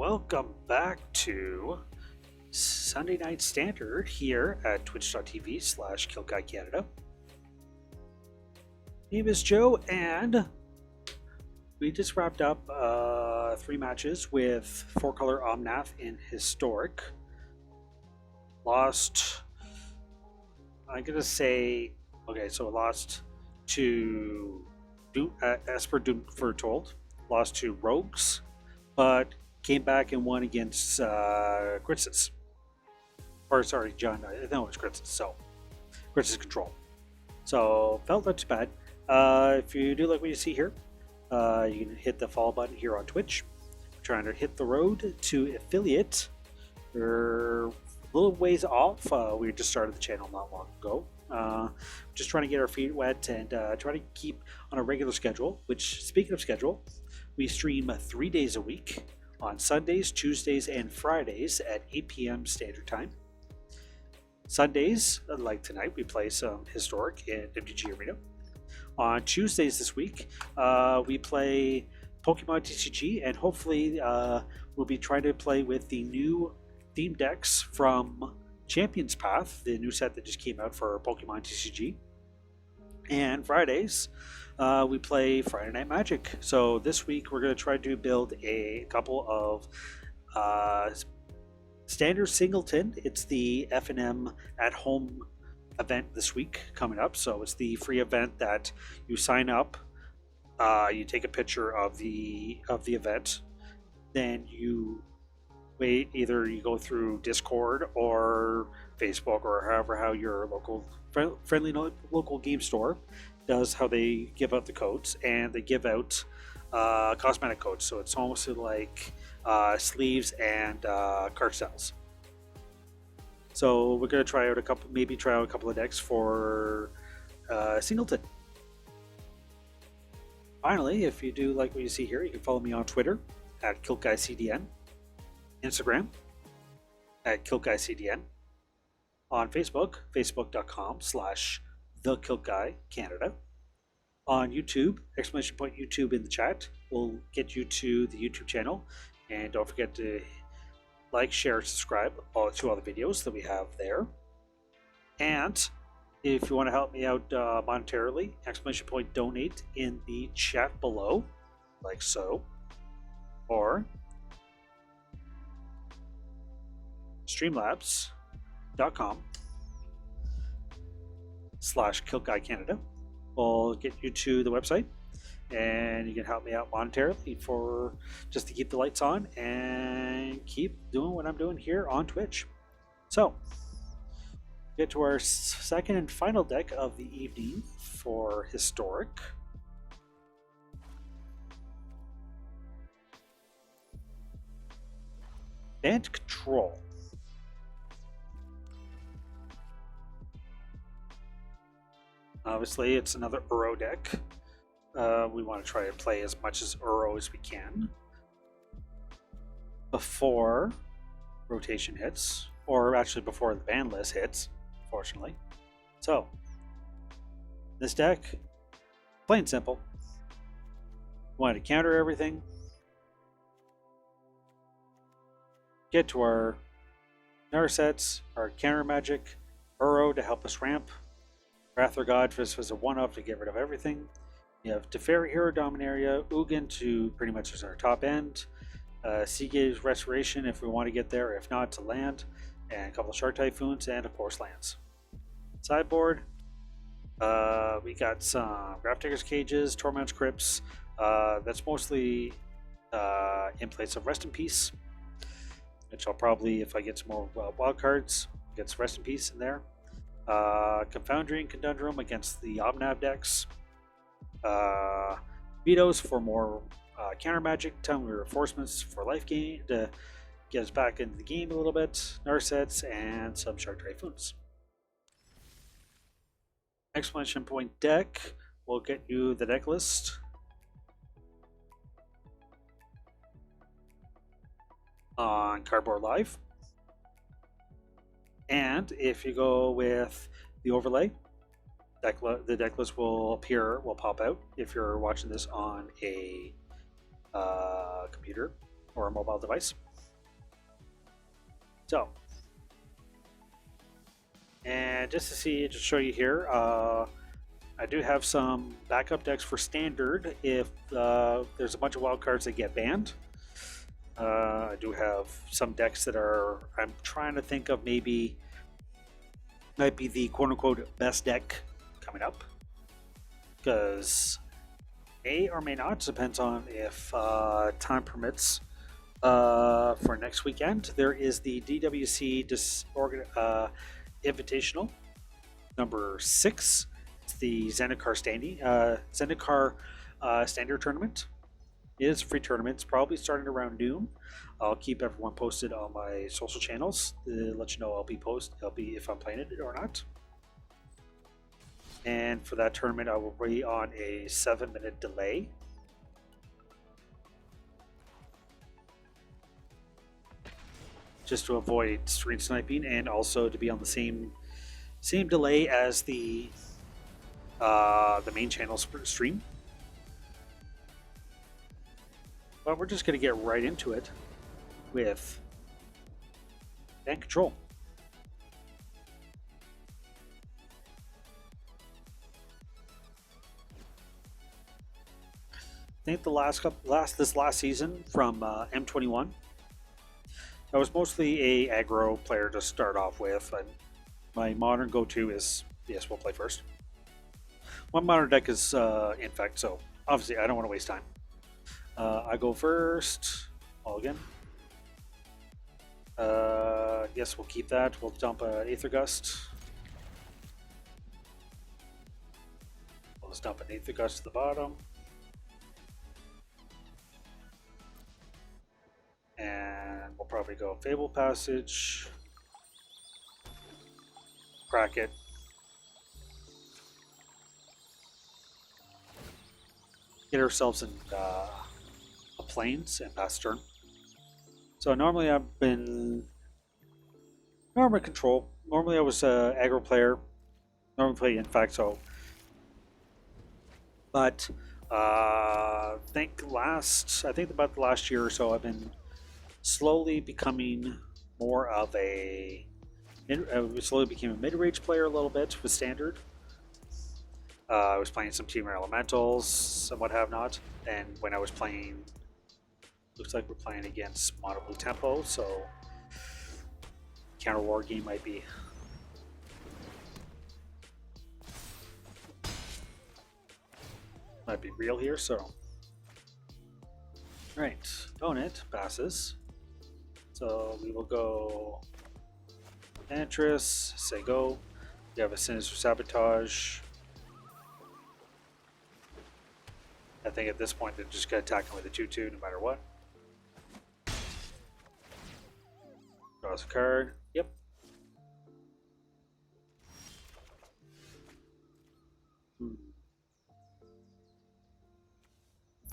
[SPEAKER 1] welcome back to Sunday Night Standard here at twitch.tv/KillGuyCanada. Name is Joe, and we just wrapped up 3 matches with 4-color Omnath in Historic. Lost, I'm gonna say, okay, so lost to Esper Doom Foretold, lost to Rogues, but came back and won against Gritz's. Or sorry, John, I know it was Gritz's, so Gritz's Control. So felt not too bad. If you do like what you see here, you can hit the follow button here on Twitch. We're trying to hit the road to affiliate. We're a little ways off. We just started the channel not long ago. Just trying to get our feet wet and try to keep on a regular schedule, which, speaking of schedule, we stream 3 days a week on Sundays, Tuesdays, and Fridays at 8 p.m. Standard Time. Sundays, like tonight, we play some Historic in WG Arena. On Tuesdays this week, we play Pokemon TCG, and hopefully we'll be trying to play with the new theme decks from Champions Path, the new set that just came out for Pokemon TCG. And Fridays, we play Friday Night Magic. So this week we're going to try to build a couple of standard singleton. It's the F&M at home event this week coming up. So it's the free event that you sign up, you take a picture of the event, then you wait, either you go through Discord or Facebook or how your local friendly local game store does, how they give out the codes, and they give out cosmetic codes. So it's almost like sleeves and card styles. So we're gonna try out a couple of decks for singleton. Finally, if you do like what you see here, you can follow me on Twitter at KiltGuyCDN, Instagram at KiltGuyCDN, on Facebook, facebook.com/TheKiltGuyCanada, on YouTube, !YouTube in the chat will get you to the YouTube channel, and don't forget to like, share, subscribe to all the videos that we have there. And if you want to help me out monetarily, !donate in the chat below, like so, or streamlabs.com/KiltGuyCanada will get you to the website, and you can help me out monetarily for just to keep the lights on and keep doing what I'm doing here on Twitch. So get to our second and final deck of the evening for Historic. Bant Control. Obviously, it's another Uro deck. We want to try to play as much as Uro as we can before rotation hits, or actually before the ban list hits, fortunately. So, this deck, plain simple. Want to counter everything. Get to our Narsets, our counter magic, Uro to help us ramp, Wrather God was a 1-up to get rid of everything. You have Teferi Hero Dominaria, Ugin to pretty much as our top end, Seagaze Restoration if we want to get there, if not to land, and a couple of Shark Typhoons, and of course lands. Sideboard, we got some Grafdigger's Cages, Torment's Crypts, that's mostly in place of Rest in Peace, which I'll probably, if I get some more wild cards, get some Rest in Peace in there. Confoundry and Conundrum against the Omnath decks. Vetoes for more counter magic, Timely Reinforcements for life gain to get us back into the game a little bit, Narsets, and some Shark Typhoons. Exclamation point deck will get you the deck list. On Cardboard Live. And if you go with the overlay, the deck list will pop out if you're watching this on a computer or a mobile device. So, and just to see, just show you here, I do have some backup decks for standard if there's a bunch of wild cards that get banned. I do have some decks that are, I'm trying to think of maybe, might be the quote unquote best deck coming up. Because may or may not, depends on if time permits. For next weekend, there is the DWC Invitational number 6. It's the Zendikar Standard Tournament. It is a free tournament. It's probably starting around noon. I'll keep everyone posted on my social channels to let you know I'll be if I'm playing it or not. And for that tournament, I will be on a 7-minute delay. Just to avoid screen sniping, and also to be on the same delay as the main channel stream. But we're just going to get right into it with Bant Control. I think this last season from M21, I was mostly a aggro player to start off with. My modern go-to is we'll play first. My modern deck is Infect, so obviously I don't want to waste time. I go first. All again. Yes, we'll keep that. We'll dump an Aether Gust. We'll just dump an Aether Gust to the bottom. And we'll probably go Fable Passage. Crack it. Get ourselves in a Plains and pass turn. So normally I've been normal control. Normally I was an aggro player. Normally play Infect, so. But I think about the last year or so I've been slowly becoming more of a slowly became a mid-range player a little bit with standard. I was playing some Team Elementals and what have not, and when I was playing, looks like we're playing against Mono Blue Tempo, so counter war game might be real here. So right, opponent passes. So we will go Antris, say go. We have a Sinister Sabotage. I think at this point they're just going to attack him with a 2-2 no matter what. Draws a card. Yep. I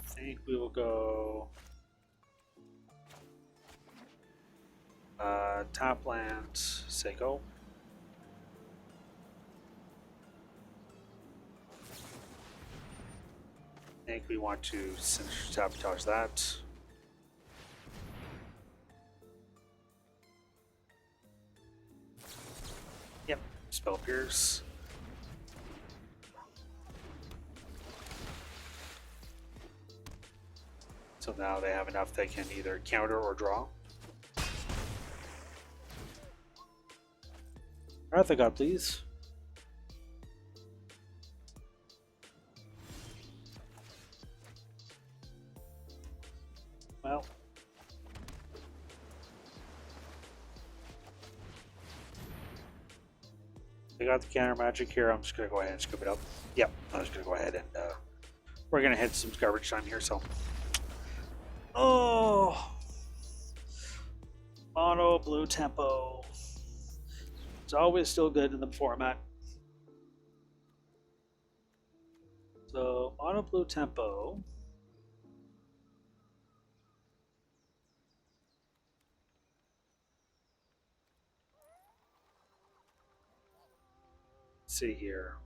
[SPEAKER 1] think we will go top land, say go. I think we want to sabotage that. Yep, Spell Pierce. So now they have enough they can either counter or draw. Wrath of God, please. Well, I got the counter magic here. I'm just going to go ahead and scoop it up. Yep, I'm just going to go ahead and we're going to hit some garbage time here. So, oh, Mono Blue Tempo. It's always still good in the format. So, Mono Blue Tempo. See here.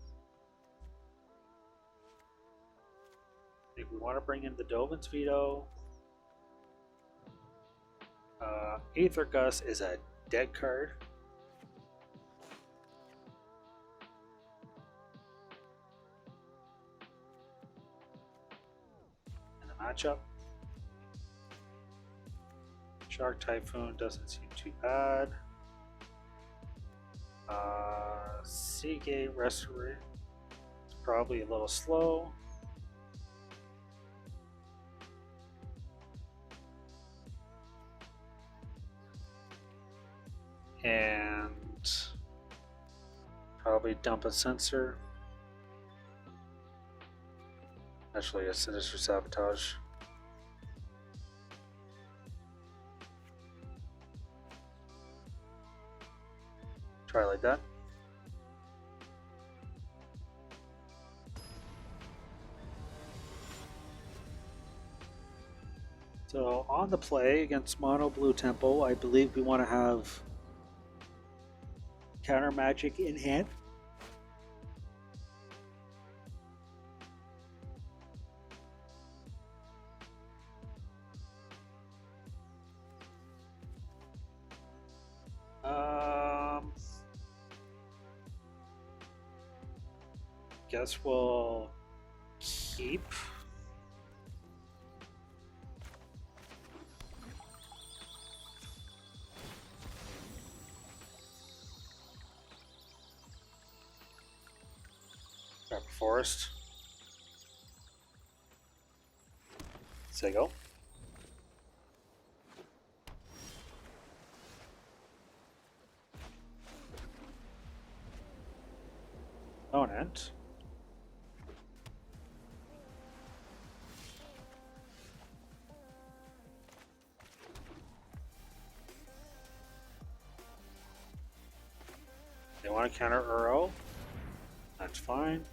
[SPEAKER 1] I think we want to bring in the Dovin's Veto. Aether Gust is a dead card. In the matchup. Shark Typhoon doesn't seem too bad. Seagate Restoration is probably a little slow. And probably dump a sensor. Actually, a Sinister Sabotage. Try like that. So on the play against Mono Blue Tempo, I believe we want to have Counter Magic in hand. Guess we'll keep. Grab a forest. Say go. Opponent. They want to counter Uro. That's fine.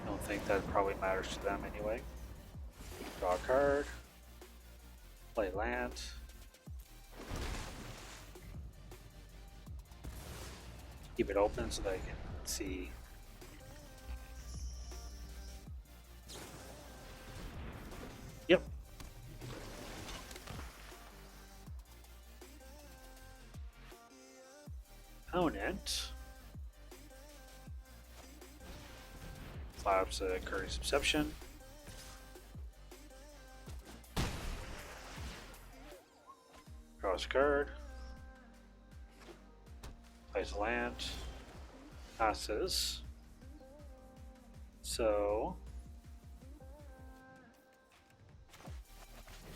[SPEAKER 1] I don't think that probably matters to them anyway. Draw a card. Play land. Keep it open so they can see. Yep. Opponent. Flaps a Courteous Perception. Draws a card. Plays a land. Passes. So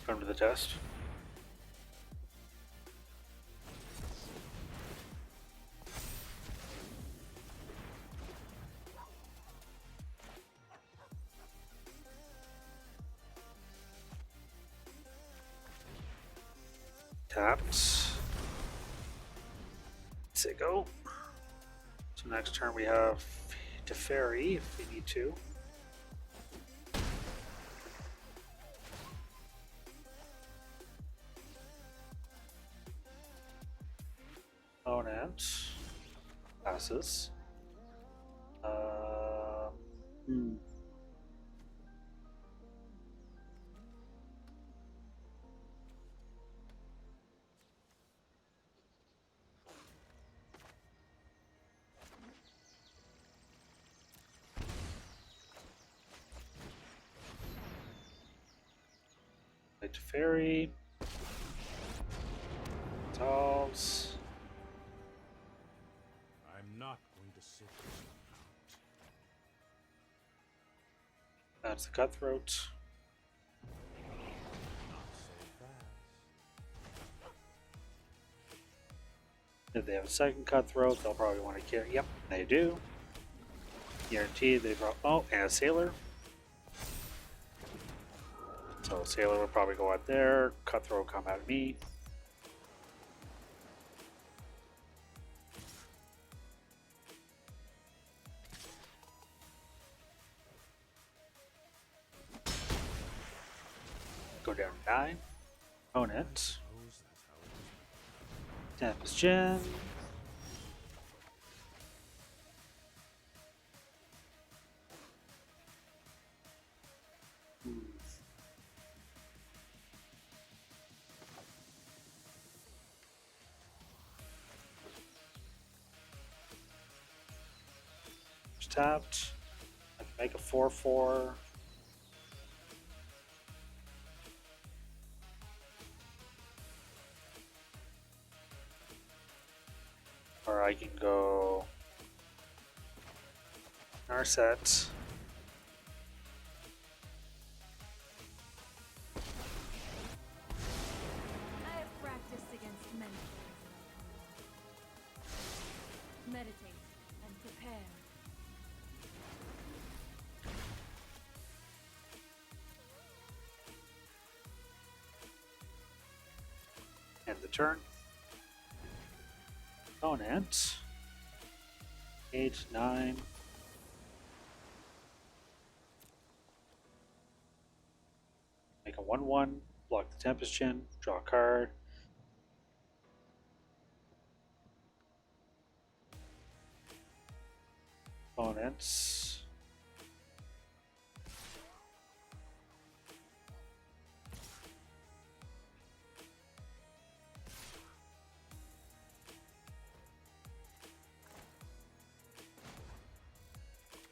[SPEAKER 1] come to the test. Taps. Say go. So next turn we have to ferry if we need to. Opponent passes. To ferry. Solves.
[SPEAKER 3] I'm not going to sit this one out.
[SPEAKER 1] That's the Cutthroat.
[SPEAKER 3] Not so fast.
[SPEAKER 1] If they have a second Cutthroat, they'll probably want to carry. Yep, they do. Guaranteed they draw. Oh, and a Sailor. So Sailor will probably go out there. Cutthroat come at me. Go down to 9. Opponent.
[SPEAKER 3] Suppose that's how it is.
[SPEAKER 1] Tempest Gem. tapped. I can make a 4/4. Or I can go Narset.
[SPEAKER 2] I have practiced against many things in my career. Meditate and prepare.
[SPEAKER 1] End the turn. Opponent. 8, 9. Make a 1/1. Block the Tempest Chin. Draw a card. Opponents.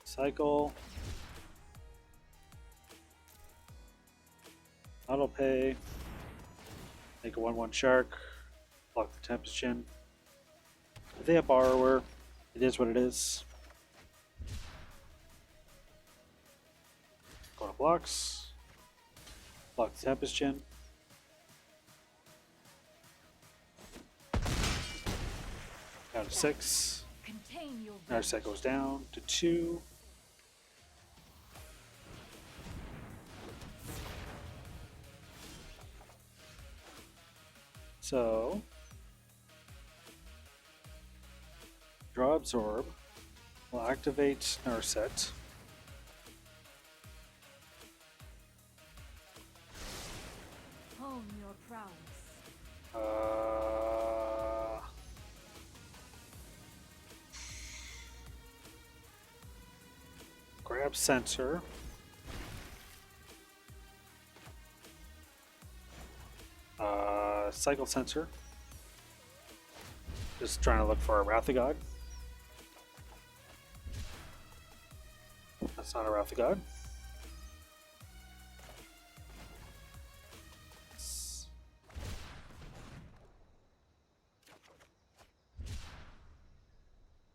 [SPEAKER 1] Cycle. Auto pay. Make a 1/1 shark. Block the Tempest Chin. If they have borrower, it is what it is. Go to blocks. Block the Tempest Chin. Down to 6.
[SPEAKER 2] Contain your
[SPEAKER 1] Narset goes down to 2. So, draw Absorb. We'll activate Narset.
[SPEAKER 2] hone your prowess.
[SPEAKER 1] Grab Sensor. Cycle Sensor. Just trying to look for a Wrath of God. That's not a Wrath of God.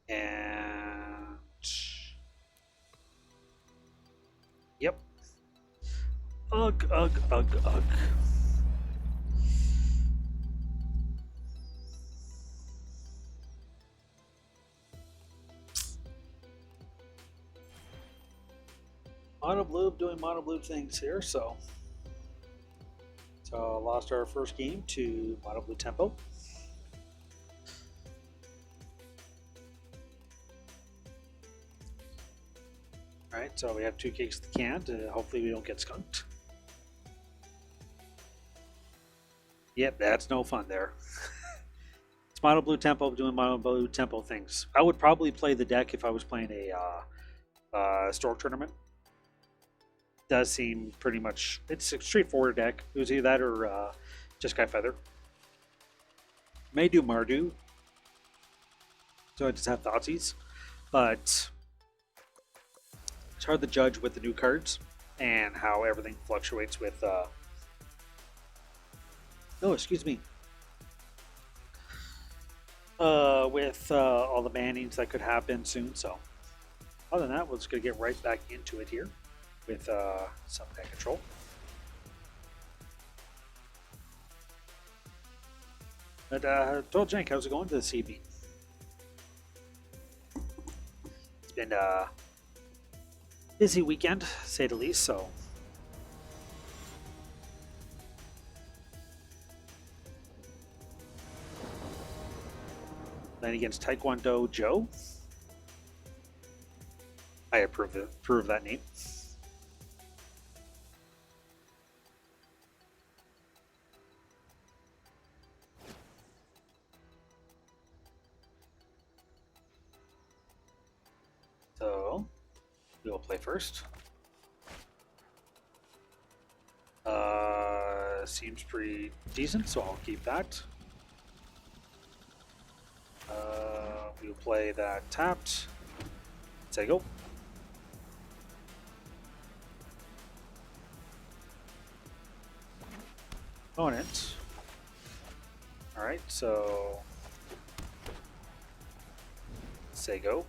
[SPEAKER 1] And yep. Ugh, ugh, ugh, ugh. Mono Blue doing Mono Blue things here, so lost our first game to Mono Blue Tempo. Alright, so we have 2 kicks to the can. Hopefully we don't get skunked. Yep, that's no fun there. It's Mono Blue Tempo doing Mono Blue Tempo things. I would probably play the deck if I was playing a store tournament. Does seem pretty much, it's a straightforward deck. It was either that or Jeskai Feather. May do Mardu. So I just have Thoughtseize. But it's hard to judge with the new cards and how everything fluctuates with excuse me. With all the bannings that could happen soon. So other than that, we're just gonna get right back into it here with some Bant Control. But told Jank, how's it going to the CB? It's been a busy weekend, to say the least, so playing against Taekwondo Joe. I approve that name. So we will play first. Seems pretty decent, so I'll keep that. We will play that tapped. Say go. Opponent. Alright, so say go.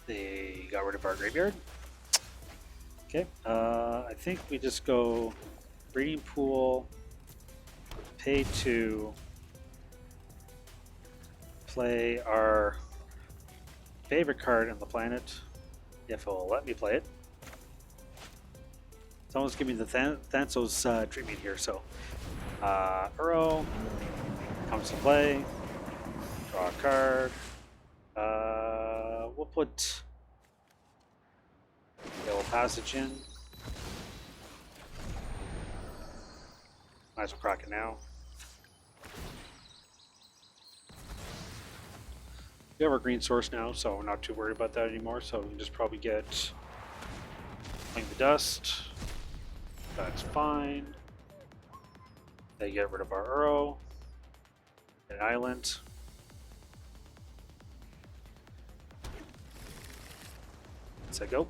[SPEAKER 1] They got rid of our graveyard. Okay, I think we just go breeding pool, pay to play our favorite card on the planet, if it will let me play it. Someone's giving me the Thansos treatment here, so Uro comes to play, draw a card. We'll put Yellow Passage in. Might as well crack it now. We have our green source now, so I'm not too worried about that anymore. So we can just probably get Playing the Dust. That's fine. They get rid of our Uro. An island. Say go.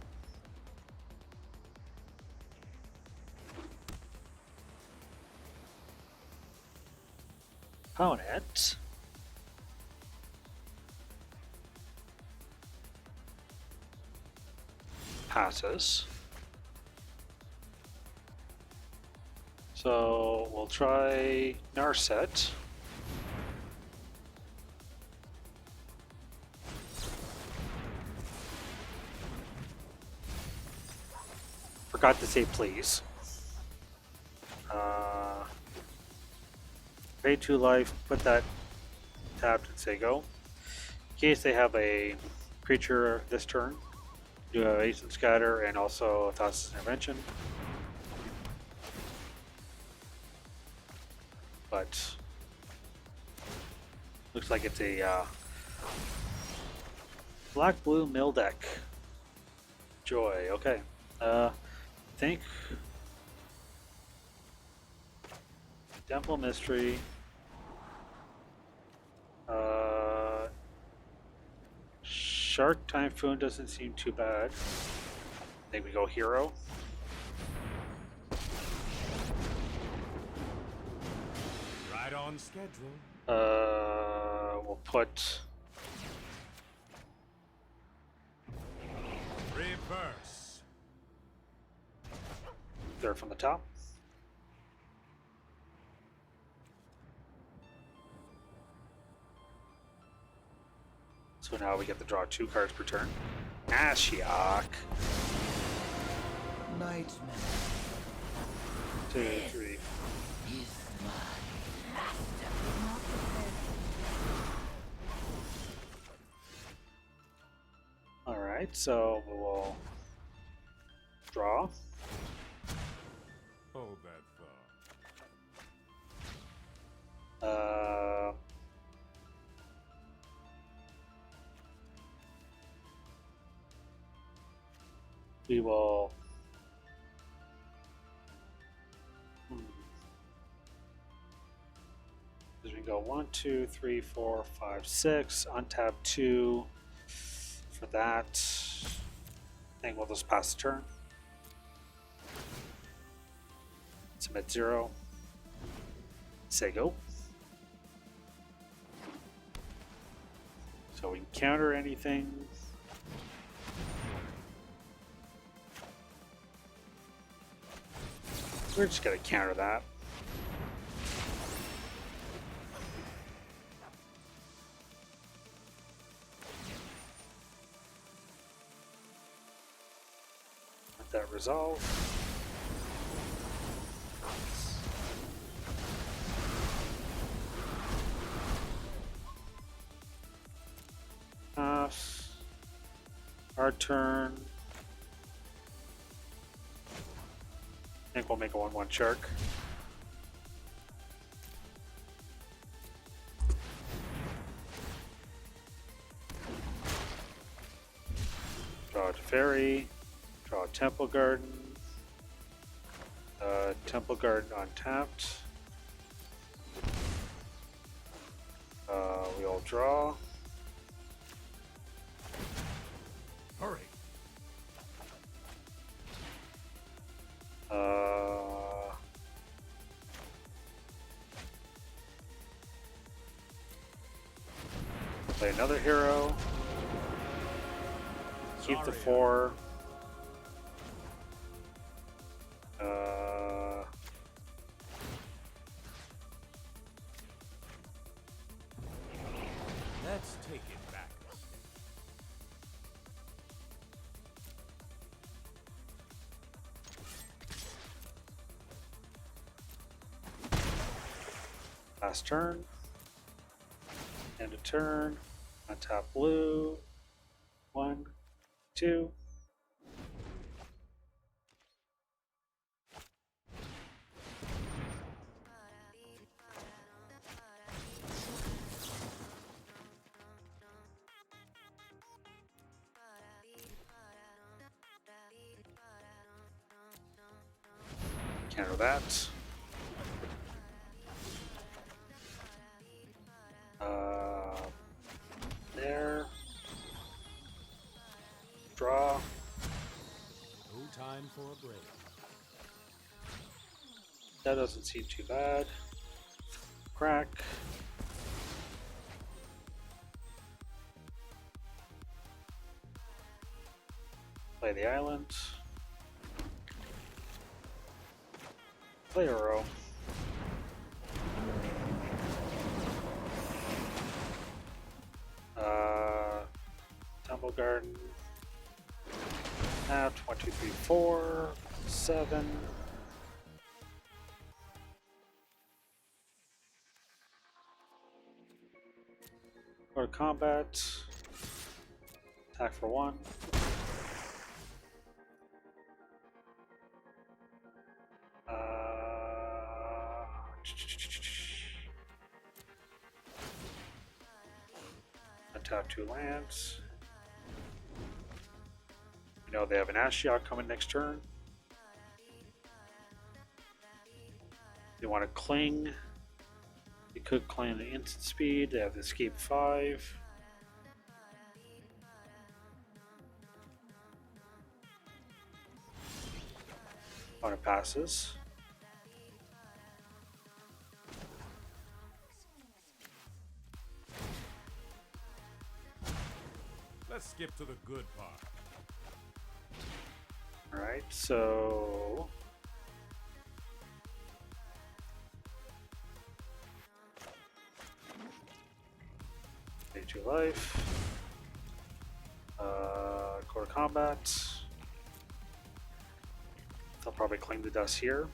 [SPEAKER 1] Opponent passes. So we'll try Narset. Forgot to say please. Pay 2 life, put that tapped and say go. In case they have a creature this turn, do have Ace and Scatter and also Thassa's Intervention. But looks like it's a black-blue mill deck. Joy, okay. I think Temple Mystery. Shark Typhoon doesn't seem too bad. I think we go Hero.
[SPEAKER 3] Right on schedule.
[SPEAKER 1] We'll put
[SPEAKER 3] Reverse.
[SPEAKER 1] there from the top. So now we get to draw 2 cards per turn. Ashiok.
[SPEAKER 4] Nightmare
[SPEAKER 1] 2, 3.
[SPEAKER 4] is mine.
[SPEAKER 2] Not prepared.
[SPEAKER 1] Alright, so we will draw.
[SPEAKER 3] Hold that thought.
[SPEAKER 1] We will. As we go 1, 2, 3, 4, 5, 6. Untap 2 for that. I think we'll just pass the turn. Submit 0. Say go. So we can counter anything. We're just gonna counter that. Let that resolve. Our turn. I think we'll make a 1/1 shark. Draw a Teferi. Draw a Temple Garden. Temple Garden untapped. We'll draw.
[SPEAKER 3] Hurry.
[SPEAKER 1] Play another hero. Keep the
[SPEAKER 3] Zarya.
[SPEAKER 1] 4.
[SPEAKER 3] Let's take it back.
[SPEAKER 1] Last turn. End a turn. Untap blue. 1, 2. Counter that. There. Draw.
[SPEAKER 3] No time for a break.
[SPEAKER 1] That doesn't seem too bad. Crack. Play the island. Play a row. Tumble Garden. Now 1, 2, 3, 4, 7. Go to combat. Attack for 1. Untap 2 lands. You know they have an Ashiok coming next turn. They want to cling. They could cling the instant speed. They have the escape 5. Opponent passes.
[SPEAKER 3] Let's skip to the good part.
[SPEAKER 1] Alright, so pay 2 life. Go to combat. They'll probably claim the dust here.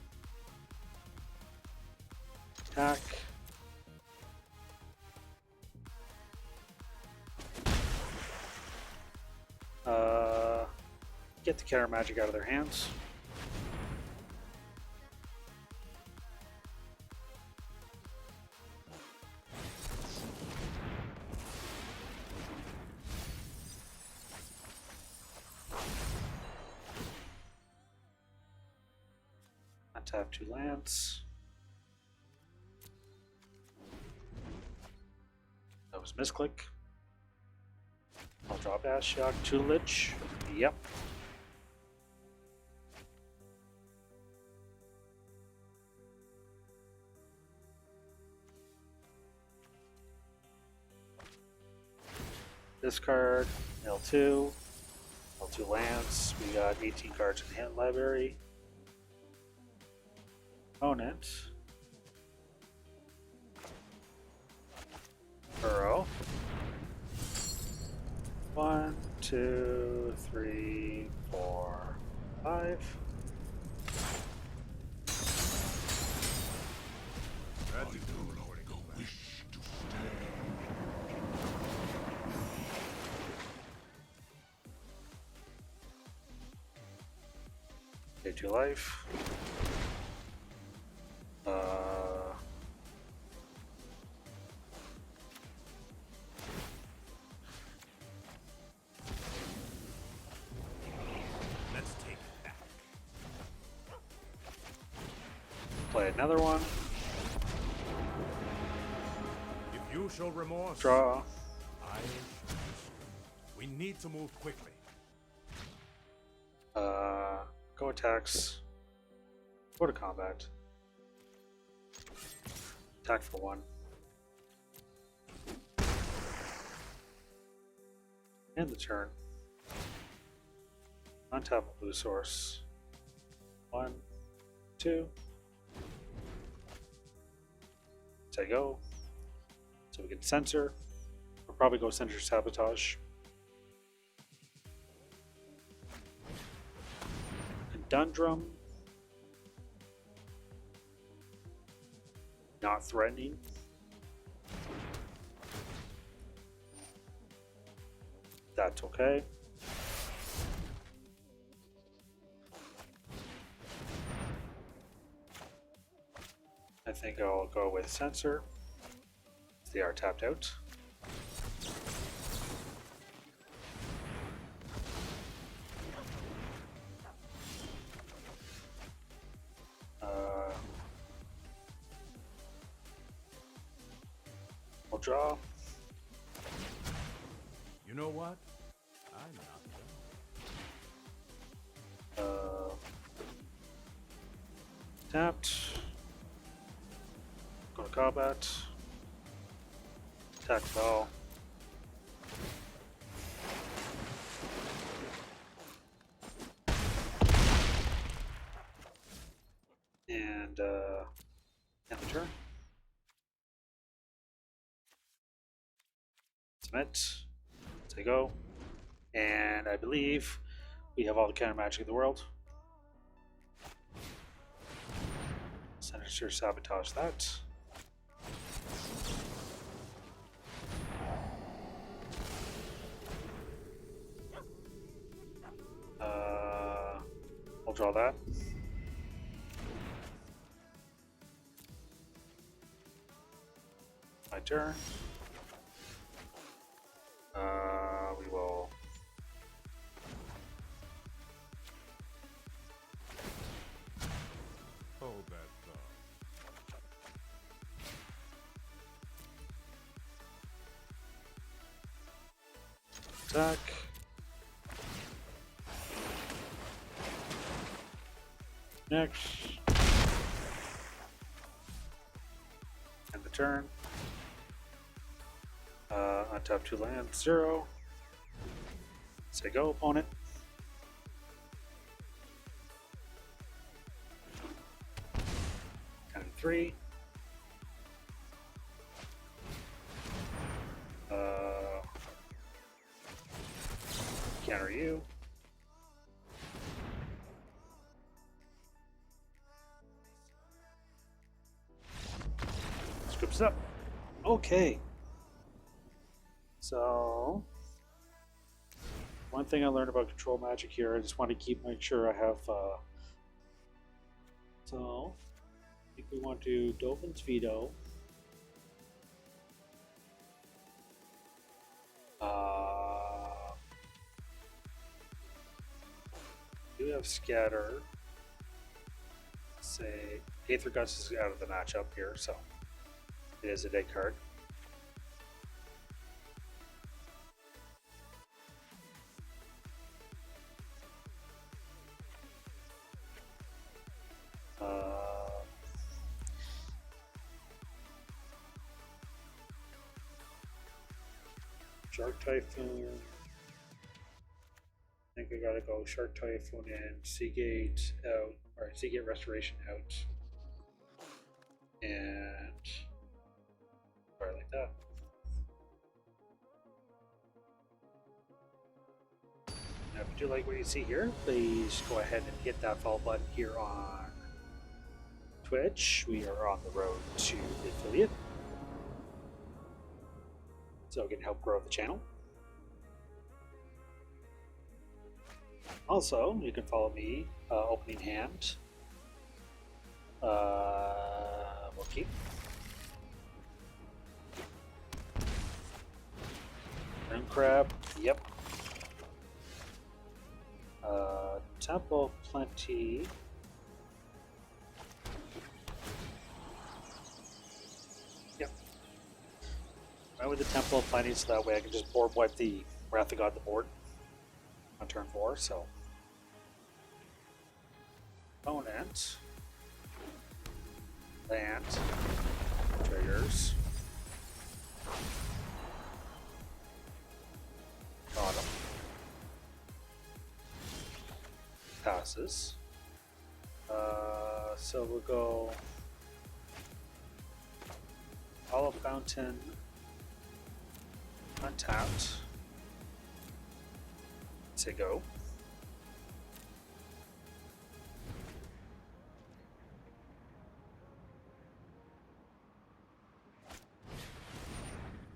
[SPEAKER 1] Attack. Get the counter magic out of their hands. Untap 2 lands. That was misclick. I'll drop Ashiok, 2 Lich. Yep. Discard, L2, L2 lands. We got 18 cards in the hand library. Opponent. Burrow. 1, 2, 3, 4, 5.
[SPEAKER 3] Glad you do know where to go back.
[SPEAKER 1] Pay 2 life.
[SPEAKER 3] Let's take it back.
[SPEAKER 1] Play another one.
[SPEAKER 3] If you You show remorse.
[SPEAKER 1] Draw.
[SPEAKER 3] I show restraint. We need to move quickly.
[SPEAKER 1] Go attacks. Go to combat. Attack for 1. End the turn. Untap a blue source. 1, 2. Say go. So we can censor. We'll probably go censor sabotage. Conundrum. Not threatening. That's okay. I think I'll go with censor. They are tapped out. We'll draw.
[SPEAKER 3] You know what? I'm not done.
[SPEAKER 1] Tapped. Go to combat. Attack ball. And end the turn. Submit. Say go. And I believe we have all the counter magic in the world. Senator sabotage that. I'll draw that. My turn. We will
[SPEAKER 3] Hold that thought.
[SPEAKER 1] attack. Next. End the turn. Untap 2 lands, 0. Say go, opponent. And 3. Counter you. Scripts up. Okay. So, one thing I learned about control magic here, I just want to make sure I have. So, I think we want to do Dovin's Veto. Do have Scatter. Say, Aether Guts is out of the matchup here, so it is a dead card. Shark Typhoon. I think I gotta go Shark Typhoon and Seagate out, or Seagate Restoration out. And probably like that. Now, if you do like what you see here, please go ahead and hit that follow button here on Twitch. We are on the road to affiliate, so it can help grow the channel. Also, you can follow me, Opening Hand, we'll keep. Rune Crab, yep. Temple Plenty. Yep. with the Temple of Plenty, so that way I can just board wipe the Wrath of God the board on turn 4. So, opponent, land, triggers, bottom, passes. So we'll go Olive Fountain, untapped. Say go.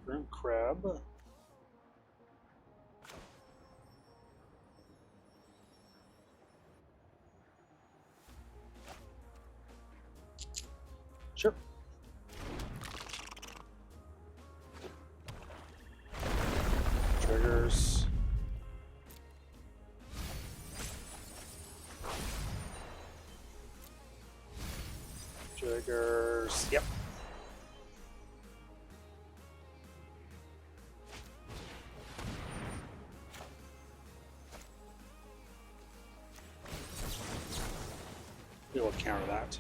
[SPEAKER 1] Room Crab. Sure. Triggers. Triggers. Yep. We will counter that.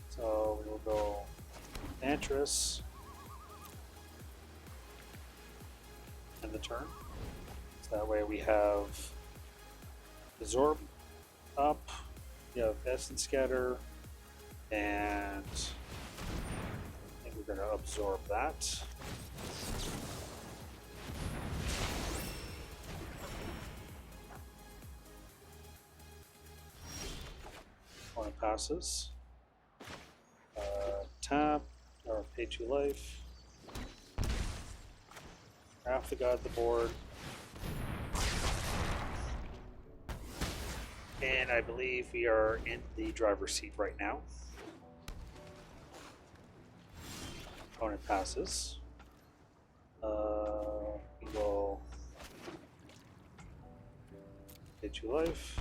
[SPEAKER 1] So we will go Mantras in the turn. So that way we have Absorb up, we have Essence Scatter, and I think we're going to absorb that. One passes. Tap, or pay 2 life. Wrath of God the board. And I believe we are in the driver's seat right now. Opponent passes. We will pay 2 life.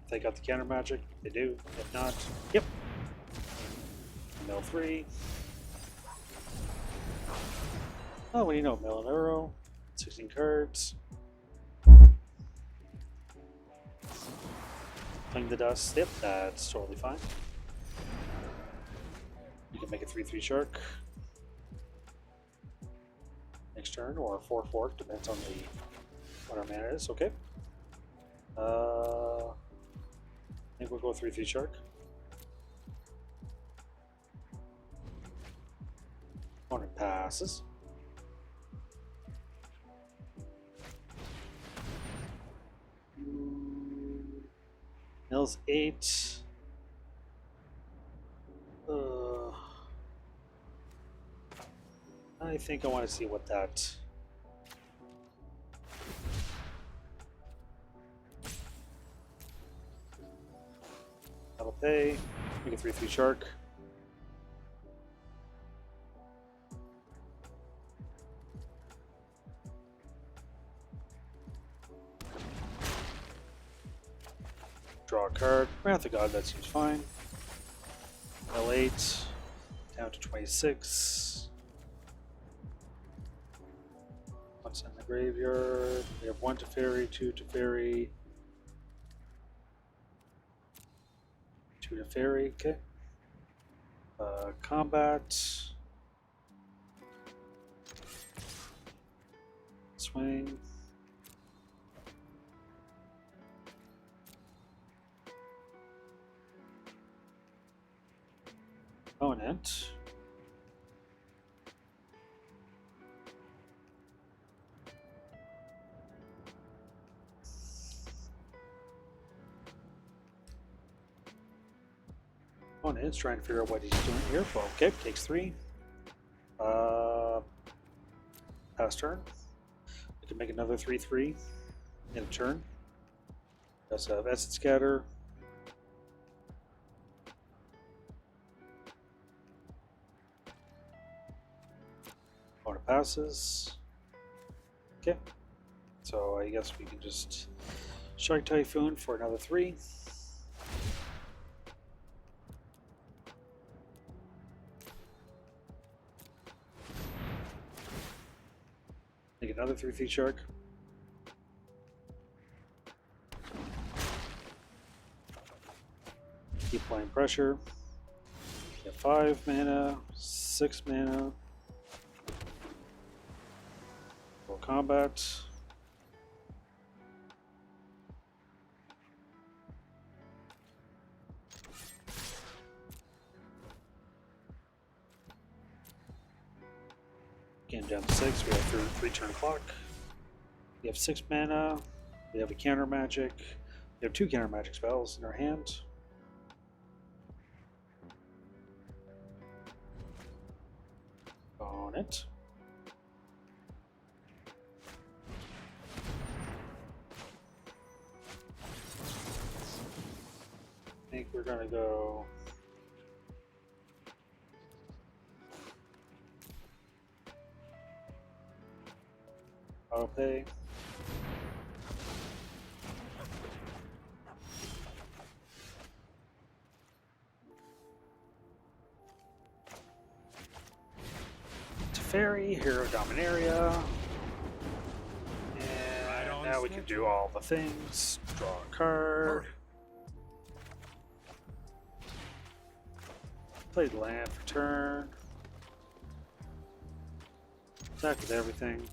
[SPEAKER 1] They got the counter magic. They do. If not, yep. Mill 3. Oh, what do you know? Mill an arrow. 16 cards. Playing the dust. Yep, that's totally fine. You can make a 3/3 shark next turn, or a 4/4, depends on what our mana is. Okay. I think we'll go 3/3 shark. Opponent passes. Mills 8. I think I want to see what that. That'll pay. Make a 3/3 shark. Draw a card. Wrath of God, that seems fine. L8 down to 26. What's in the graveyard? We have 1 Teferi, 2 Teferi, 2 Teferi. Okay. Combat. Swing. Opponent. Opponent is trying to figure out what he's doing here. Well, okay, takes 3. Pass turn. We can make another 3/3 in a turn. Let's have Essence Scatter. Opponent passes. Okay. So I guess we can just Shark Typhoon for another 3. Make another 3/3 Shark. Keep applying pressure. Get 5 mana, 6 mana. Full combat. Game down to 6. We have 3 turn clock. We have 6 mana. We have a counter magic. We have 2 counter magic spells in our hand. On it. I think we're gonna go. Auto pay. Teferi, Hero Dominaria. And now we can do all the things. Draw a card. Play the land for turn. Attack with everything.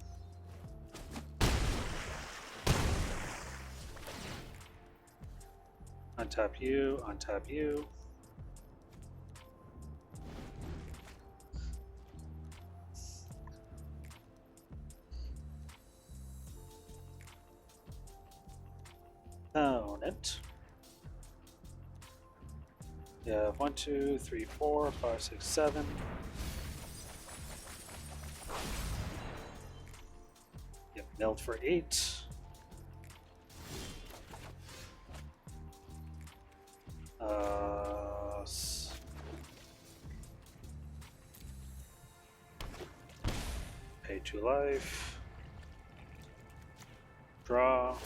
[SPEAKER 1] Untap you, untap you. Own it. Yeah, 1, 2, 3, 4, 5, 6, 7. Yep, milled for 8. Pay 2 life. Draw.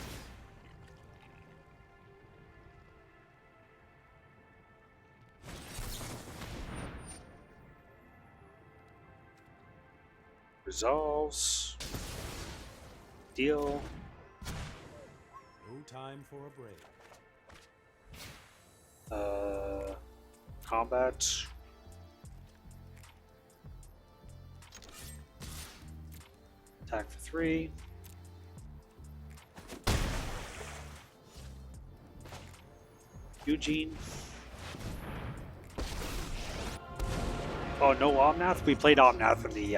[SPEAKER 1] Resolves. Deal.
[SPEAKER 3] No time for a break.
[SPEAKER 1] Combat. Attack for 3. Eugene. Oh, no Omnath? We played Omnath in the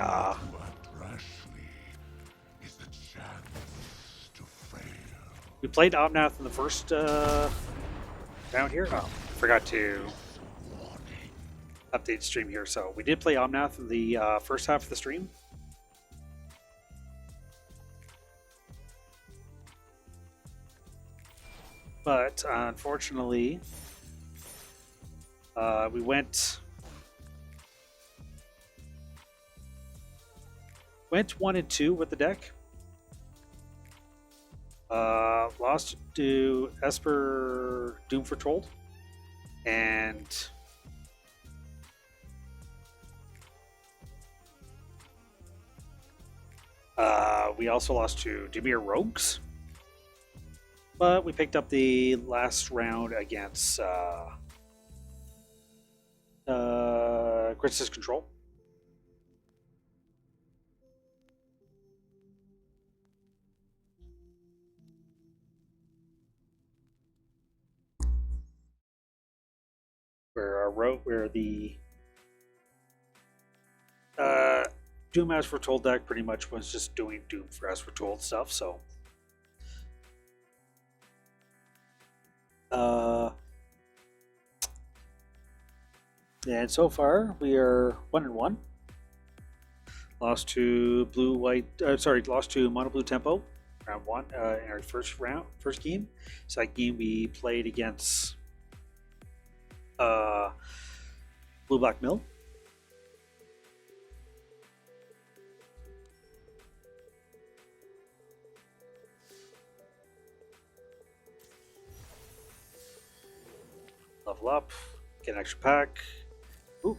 [SPEAKER 1] we played Omnath in the first round here. Oh, forgot to update stream here. So we did play Omnath in the first half of the stream. But unfortunately, we went 1 and 2 with the deck. Lost to Esper Doom Foretold, and we also lost to Dimir Rogues. But we picked up the last round against Crisis Control. Where the Doom as Foretold deck pretty much was just doing Doom for as Foretold stuff, so and so far we are 1 and 1. Lost to lost to Mono Blue Tempo round 1 in our first game. Second game we played against Blue Black Mill. Level up, get an extra pack. Ooh,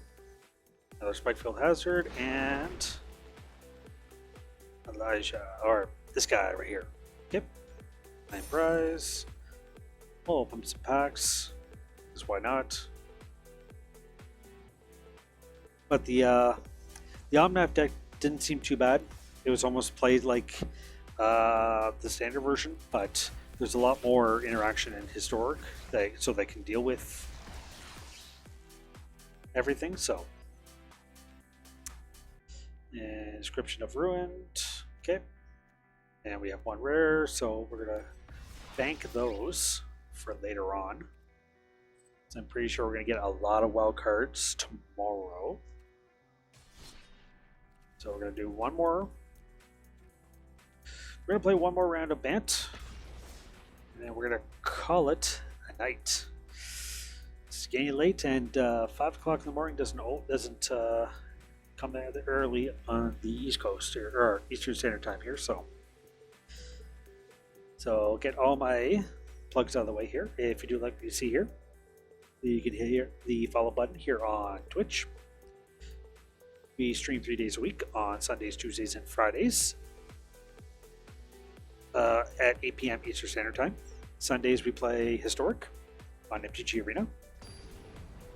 [SPEAKER 1] another Spikefield Hazard, and Elijah, or this guy right here. Yep, 9 prize. We'll open some packs, because why not? But the Omnath deck didn't seem too bad. It was almost played like the standard version, but there's a lot more interaction in historic, so they can deal with everything. So, Inscription of Ruined, okay, and we have 1 rare, so we're gonna bank those for later on. So I'm pretty sure we're gonna get a lot of wild cards tomorrow. So we're gonna do one more. We're gonna play one more round of Bant, and then we're gonna call it a night. It's getting late, and 5 o'clock in the morning doesn't come that early on the East Coast or Eastern Standard Time here. So I'll get all my plugs out of the way here. If you do like what you see here, you can hit the follow button here on Twitch. We stream 3 days a week on Sundays, Tuesdays, and Fridays at 8 p.m. Eastern Standard Time. Sundays we play Historic on MTG Arena.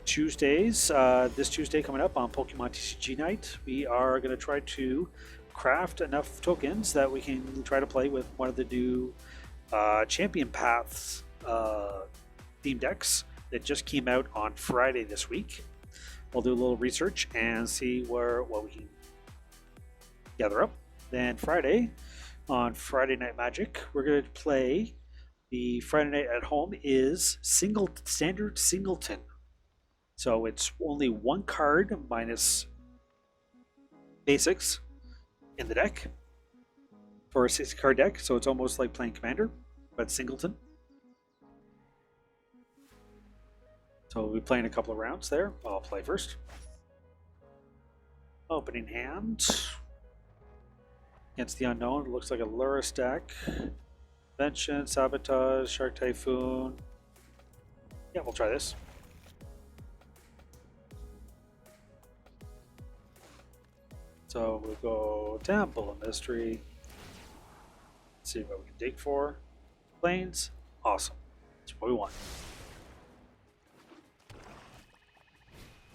[SPEAKER 1] Tuesdays, this Tuesday coming up on Pokemon TCG Night, we are going to try to craft enough tokens that we can try to play with one of the new Champion Paths theme decks that just came out on Friday this week. We'll do a little research and see what we can gather up. Then Friday, on Friday Night Magic, we're going to play the Friday Night at Home is standard singleton. So it's only 1 card minus basics in the deck for a 60-card deck. So it's almost like playing Commander, but singleton. So we'll be playing a couple of rounds there. I'll play first. Opening hand. Against the Unknown. It looks like a Luris deck. Invention, Sabotage, Shark Typhoon. Yeah, we'll try this. So we'll go Temple of Mystery. See what we can dig for. Planes. Awesome. That's what we want.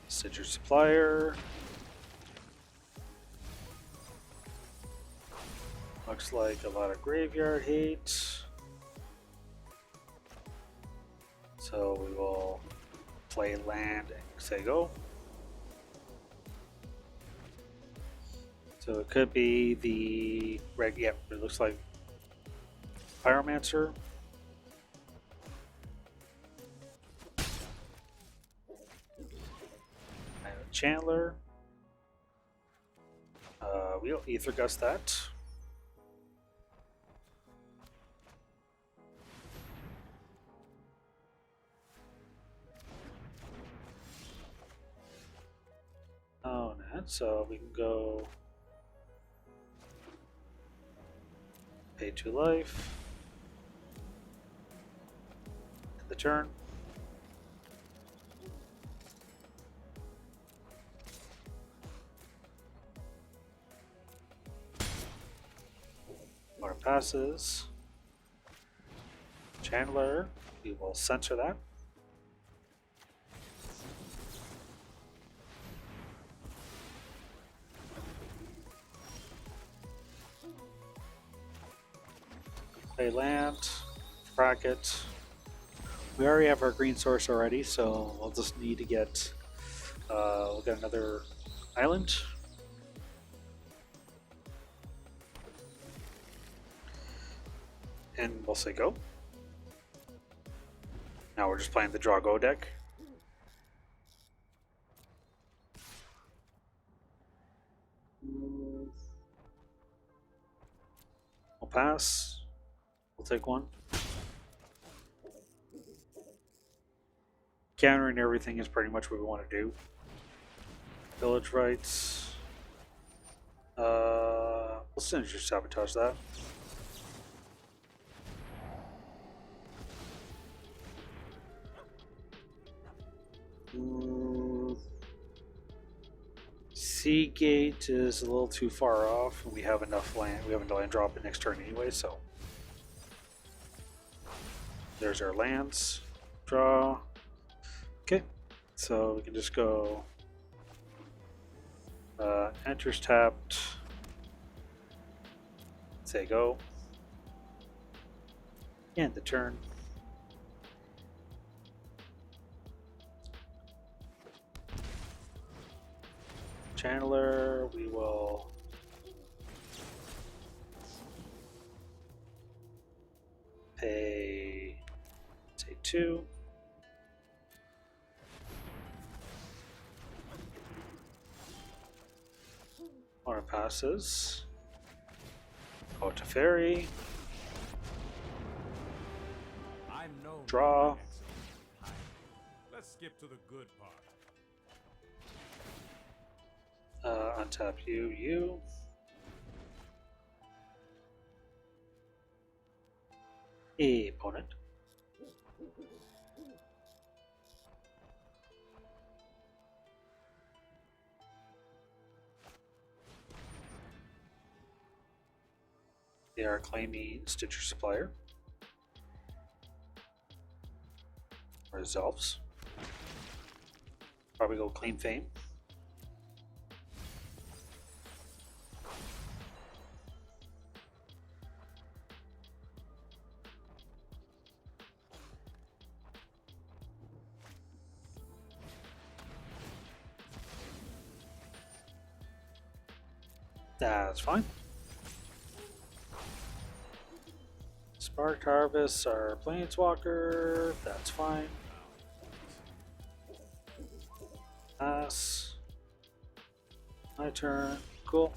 [SPEAKER 1] Sigil Supplier. Looks like a lot of graveyard hate. So we will play land and say go. So it could be the red, yeah, it looks like Pyromancer. Chandler. We'll Ether Gust that. Oh, no. So we can go pay 2 life. End the turn. More passes. Chandler, we will censor that. Play land, bracket. We already have our green source already, so we'll just need to get, we'll get another island. And we'll say go. Now we're just playing the draw go deck. We'll pass. We'll take 1. Countering everything is pretty much what we want to do. Village rights. We'll Signature Sabotage that. Sea Gate is a little too far off, and we have enough land. We have a land drop it next turn anyway, so there's our lands. Draw. Okay, so we can just go. Enters tapped. Say go. End the turn. Channeler, we will pay, say 2. Or passes. Go to Fairy.
[SPEAKER 3] I'm no
[SPEAKER 1] Draw.
[SPEAKER 3] Let's skip to the good part.
[SPEAKER 1] Untap you. Opponent. They are claiming Stitcher Supplier. Resolves. Probably go Claim Fame. That's fine. Spark Harvest, our Planeswalker, that's fine. Pass. My turn. Cool.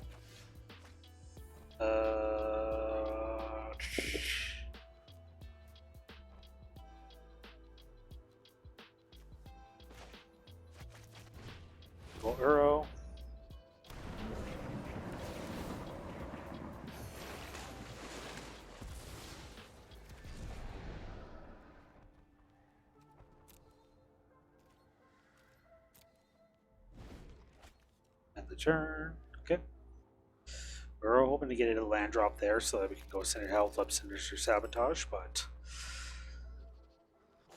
[SPEAKER 1] Go Uro. The turn. Okay. We're hoping to get a land drop there so that we can go Sinister Health up Sinister Sabotage, but I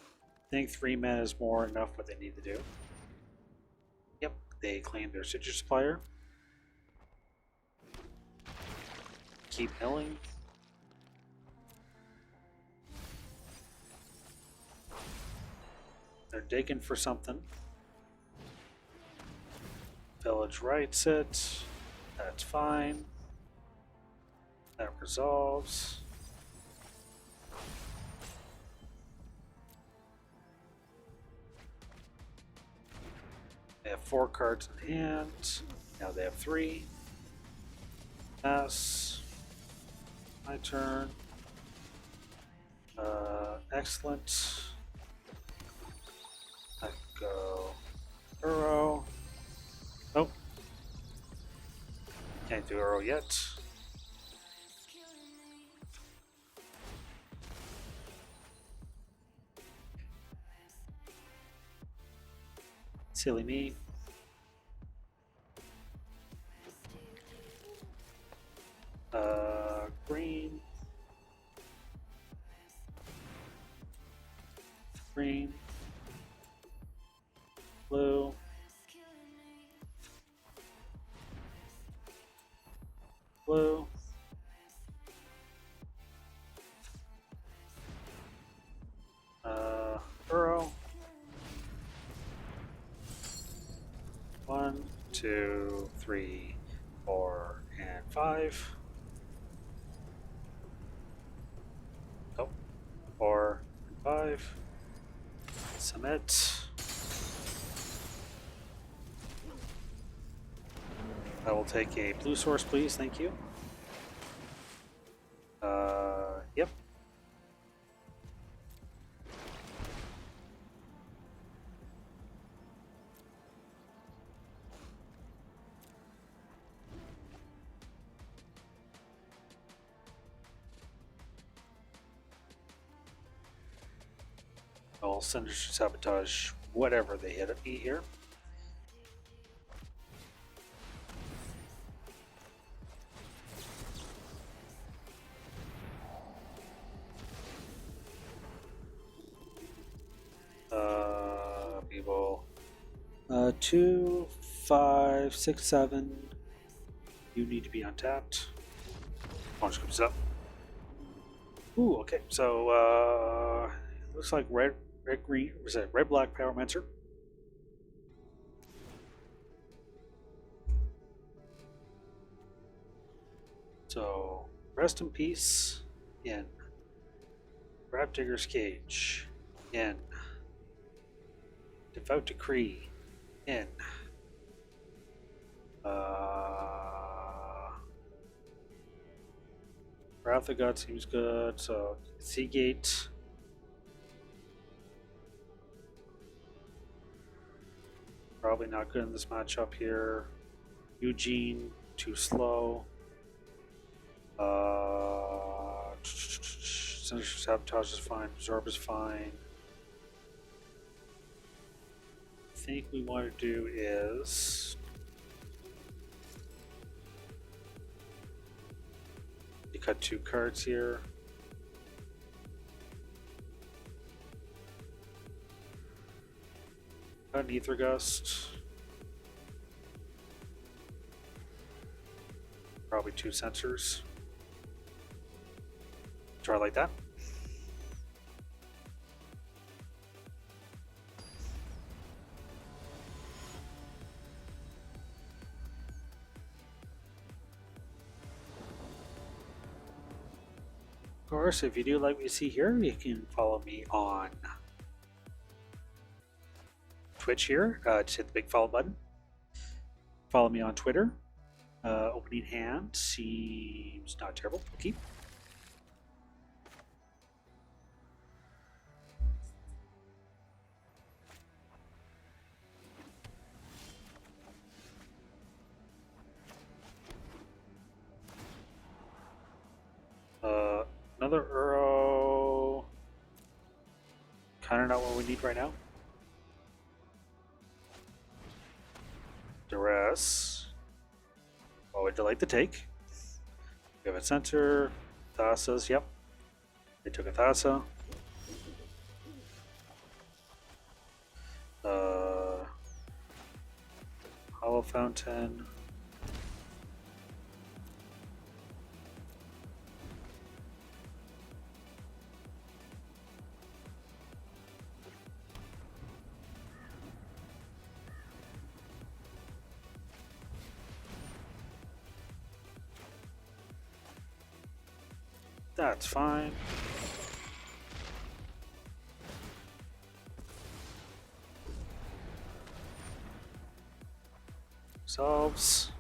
[SPEAKER 1] think 3 mana is more enough what they need to do. Yep, they claim their Stitcher Supplier. Keep milling. They're digging for something. Village writes it. That's fine. That resolves. They have 4 cards in hand. Now they have 3. Pass. My turn. Excellent. I go Uro. Nope. Can't do Uro yet. Silly me. Green. Green. Blue. Blue. Uro. 1, 2, 3, 4, and 5. Oh, 4 and 5. Submit. I will take a blue source, please. Thank you. Yep. I'll Sinister Sabotage whatever they hit at me here. 2, 5, 6, 7. You need to be untapped. Launch comes up. Ooh, okay. So looks like red, green. Was that red, black Pyromancer? So rest in peace. In Grabdigger's Cage. In Devout Decree. In Wrath of God seems good. So Seagate. Probably not good in this matchup here. Eugene, too slow. Sinister Sabotage is fine. Absorb is fine. I think we want to do is you cut 2 cards here. Cut an Ether Gust. Probably 2 sensors. Try like that. Of course, if you do like what you see here, you can follow me on Twitch here. Just hit the big follow button. Follow me on Twitter. Opening hand seems not terrible. Okay. Another Uro. Kind of not what we need right now. Duress. What would you like to take? We have a sensor. Thassa's, yep. They took a Thassa. Hollow Fountain. That's fine. Solves.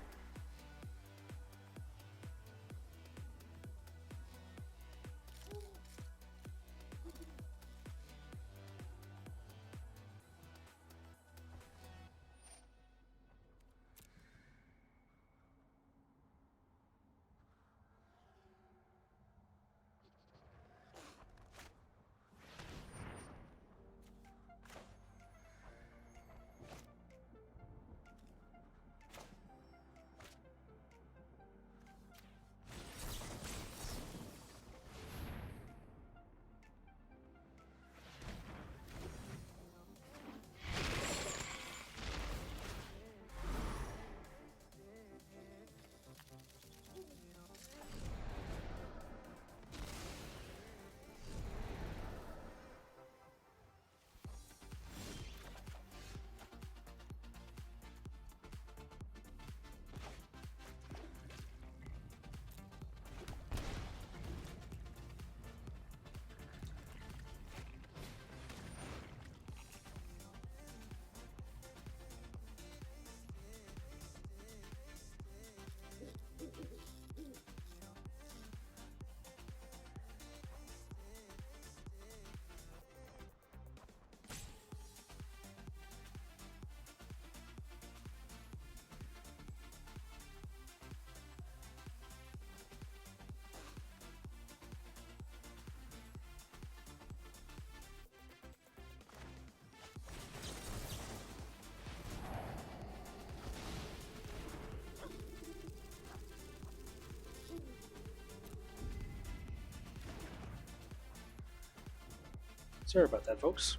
[SPEAKER 1] Sorry about that, folks.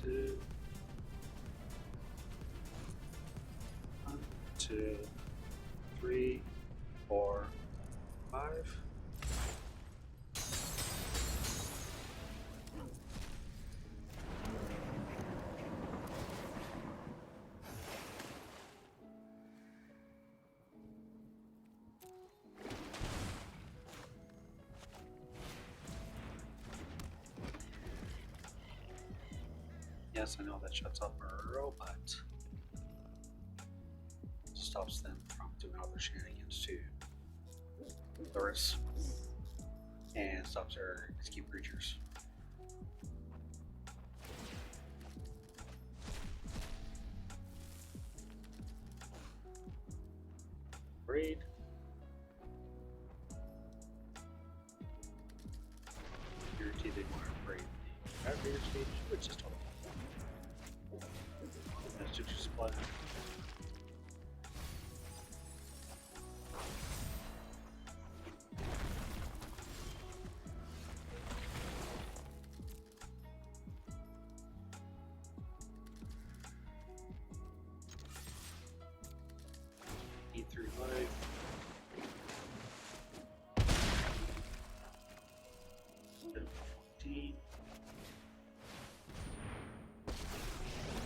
[SPEAKER 1] 2, 1, 2, 3, 4, 5. Yes, I know that shuts off our but stops them from doing all their shenanigans too. Doris. And stops our escape creatures. Raid. Guaranteed they want to raid the after your stage, which is total. That's just supply. E3 life.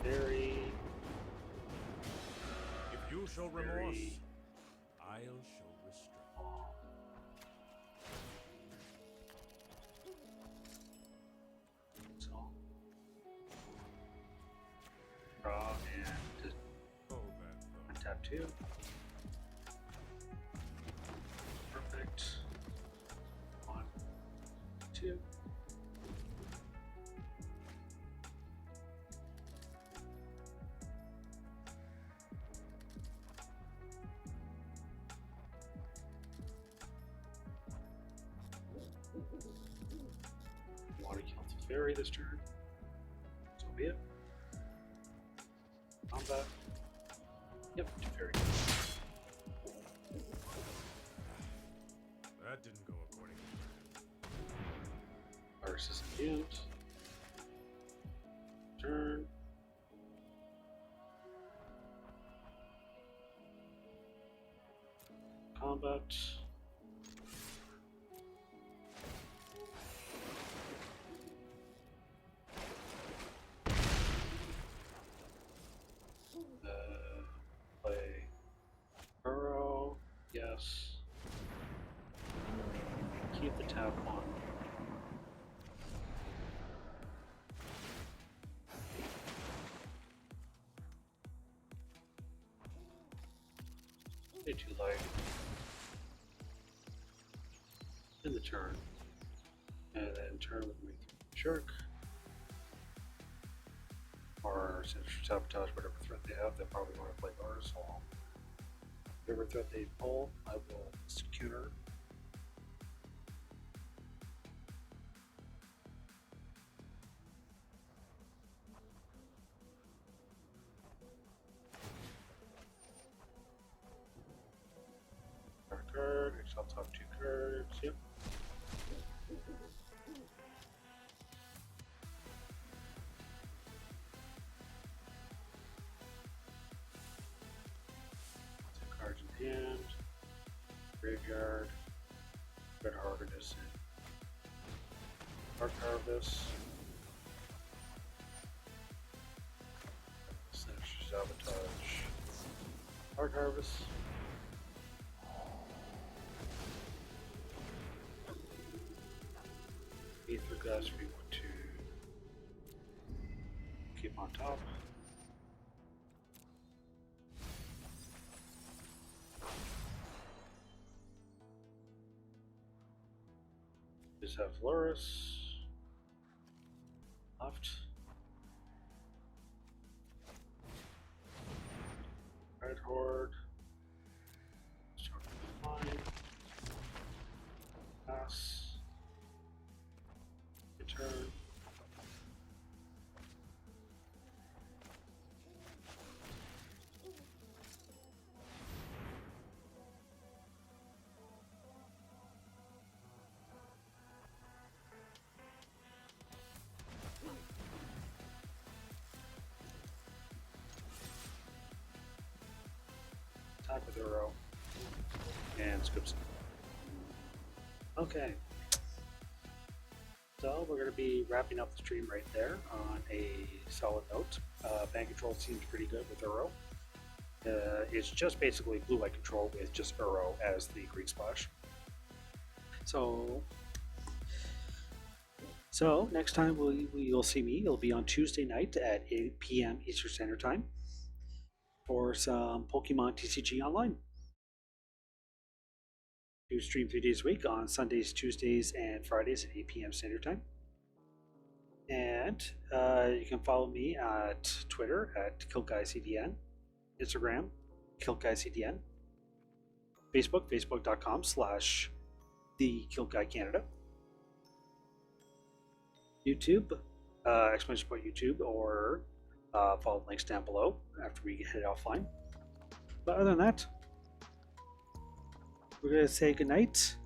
[SPEAKER 1] Very.
[SPEAKER 3] If you show remorse, I'll show restraint.
[SPEAKER 1] So, draw and just
[SPEAKER 3] Oh, that.
[SPEAKER 1] untap 2. Perfect. 1, 2. You want to kill the fairy this turn? So be it. Combat. Yep, two fairy.
[SPEAKER 3] That didn't go according to plan.
[SPEAKER 1] Versus again. Turn. Combat. Play Burrow. Yes. Keep the tap on. Way too light. In the turn. And then turn with me shark. Or since sabotage whatever threat they have, they probably want to play ours. So whatever threat they pull, I will counter. Card, I shall top 2 cards. Yep. Two cards in hand. Graveyard. Red Harvest. Dark Harvest. Sinister Sabotage. Dark Harvest. Ether Gas we want to keep on top. Just have Loris left. Red Horde. Start with fine. Pass. Return.
[SPEAKER 4] attack with Uro. And scoops. Okay. So we're going to be wrapping up the stream right there on a solid note. Bant Control seems pretty good with Uro. It's just basically blue-white control with just Uro as the green splash. So next time you'll see me. It'll be on Tuesday night at 8 p.m. Eastern Standard Time for some Pokemon TCG Online. Do stream 3 days a week on Sundays, Tuesdays, and Fridays at 8 p.m. Standard Time. And you can follow me at Twitter at KiltGuyCDN, Instagram, KiltGuyCDN, Facebook, facebook.com/TheKiltGuyCanada, YouTube, exclamation point YouTube, or follow the links down below after we head offline. But other than that, we're going to say goodnight,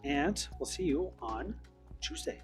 [SPEAKER 4] and we'll see you on Tuesday.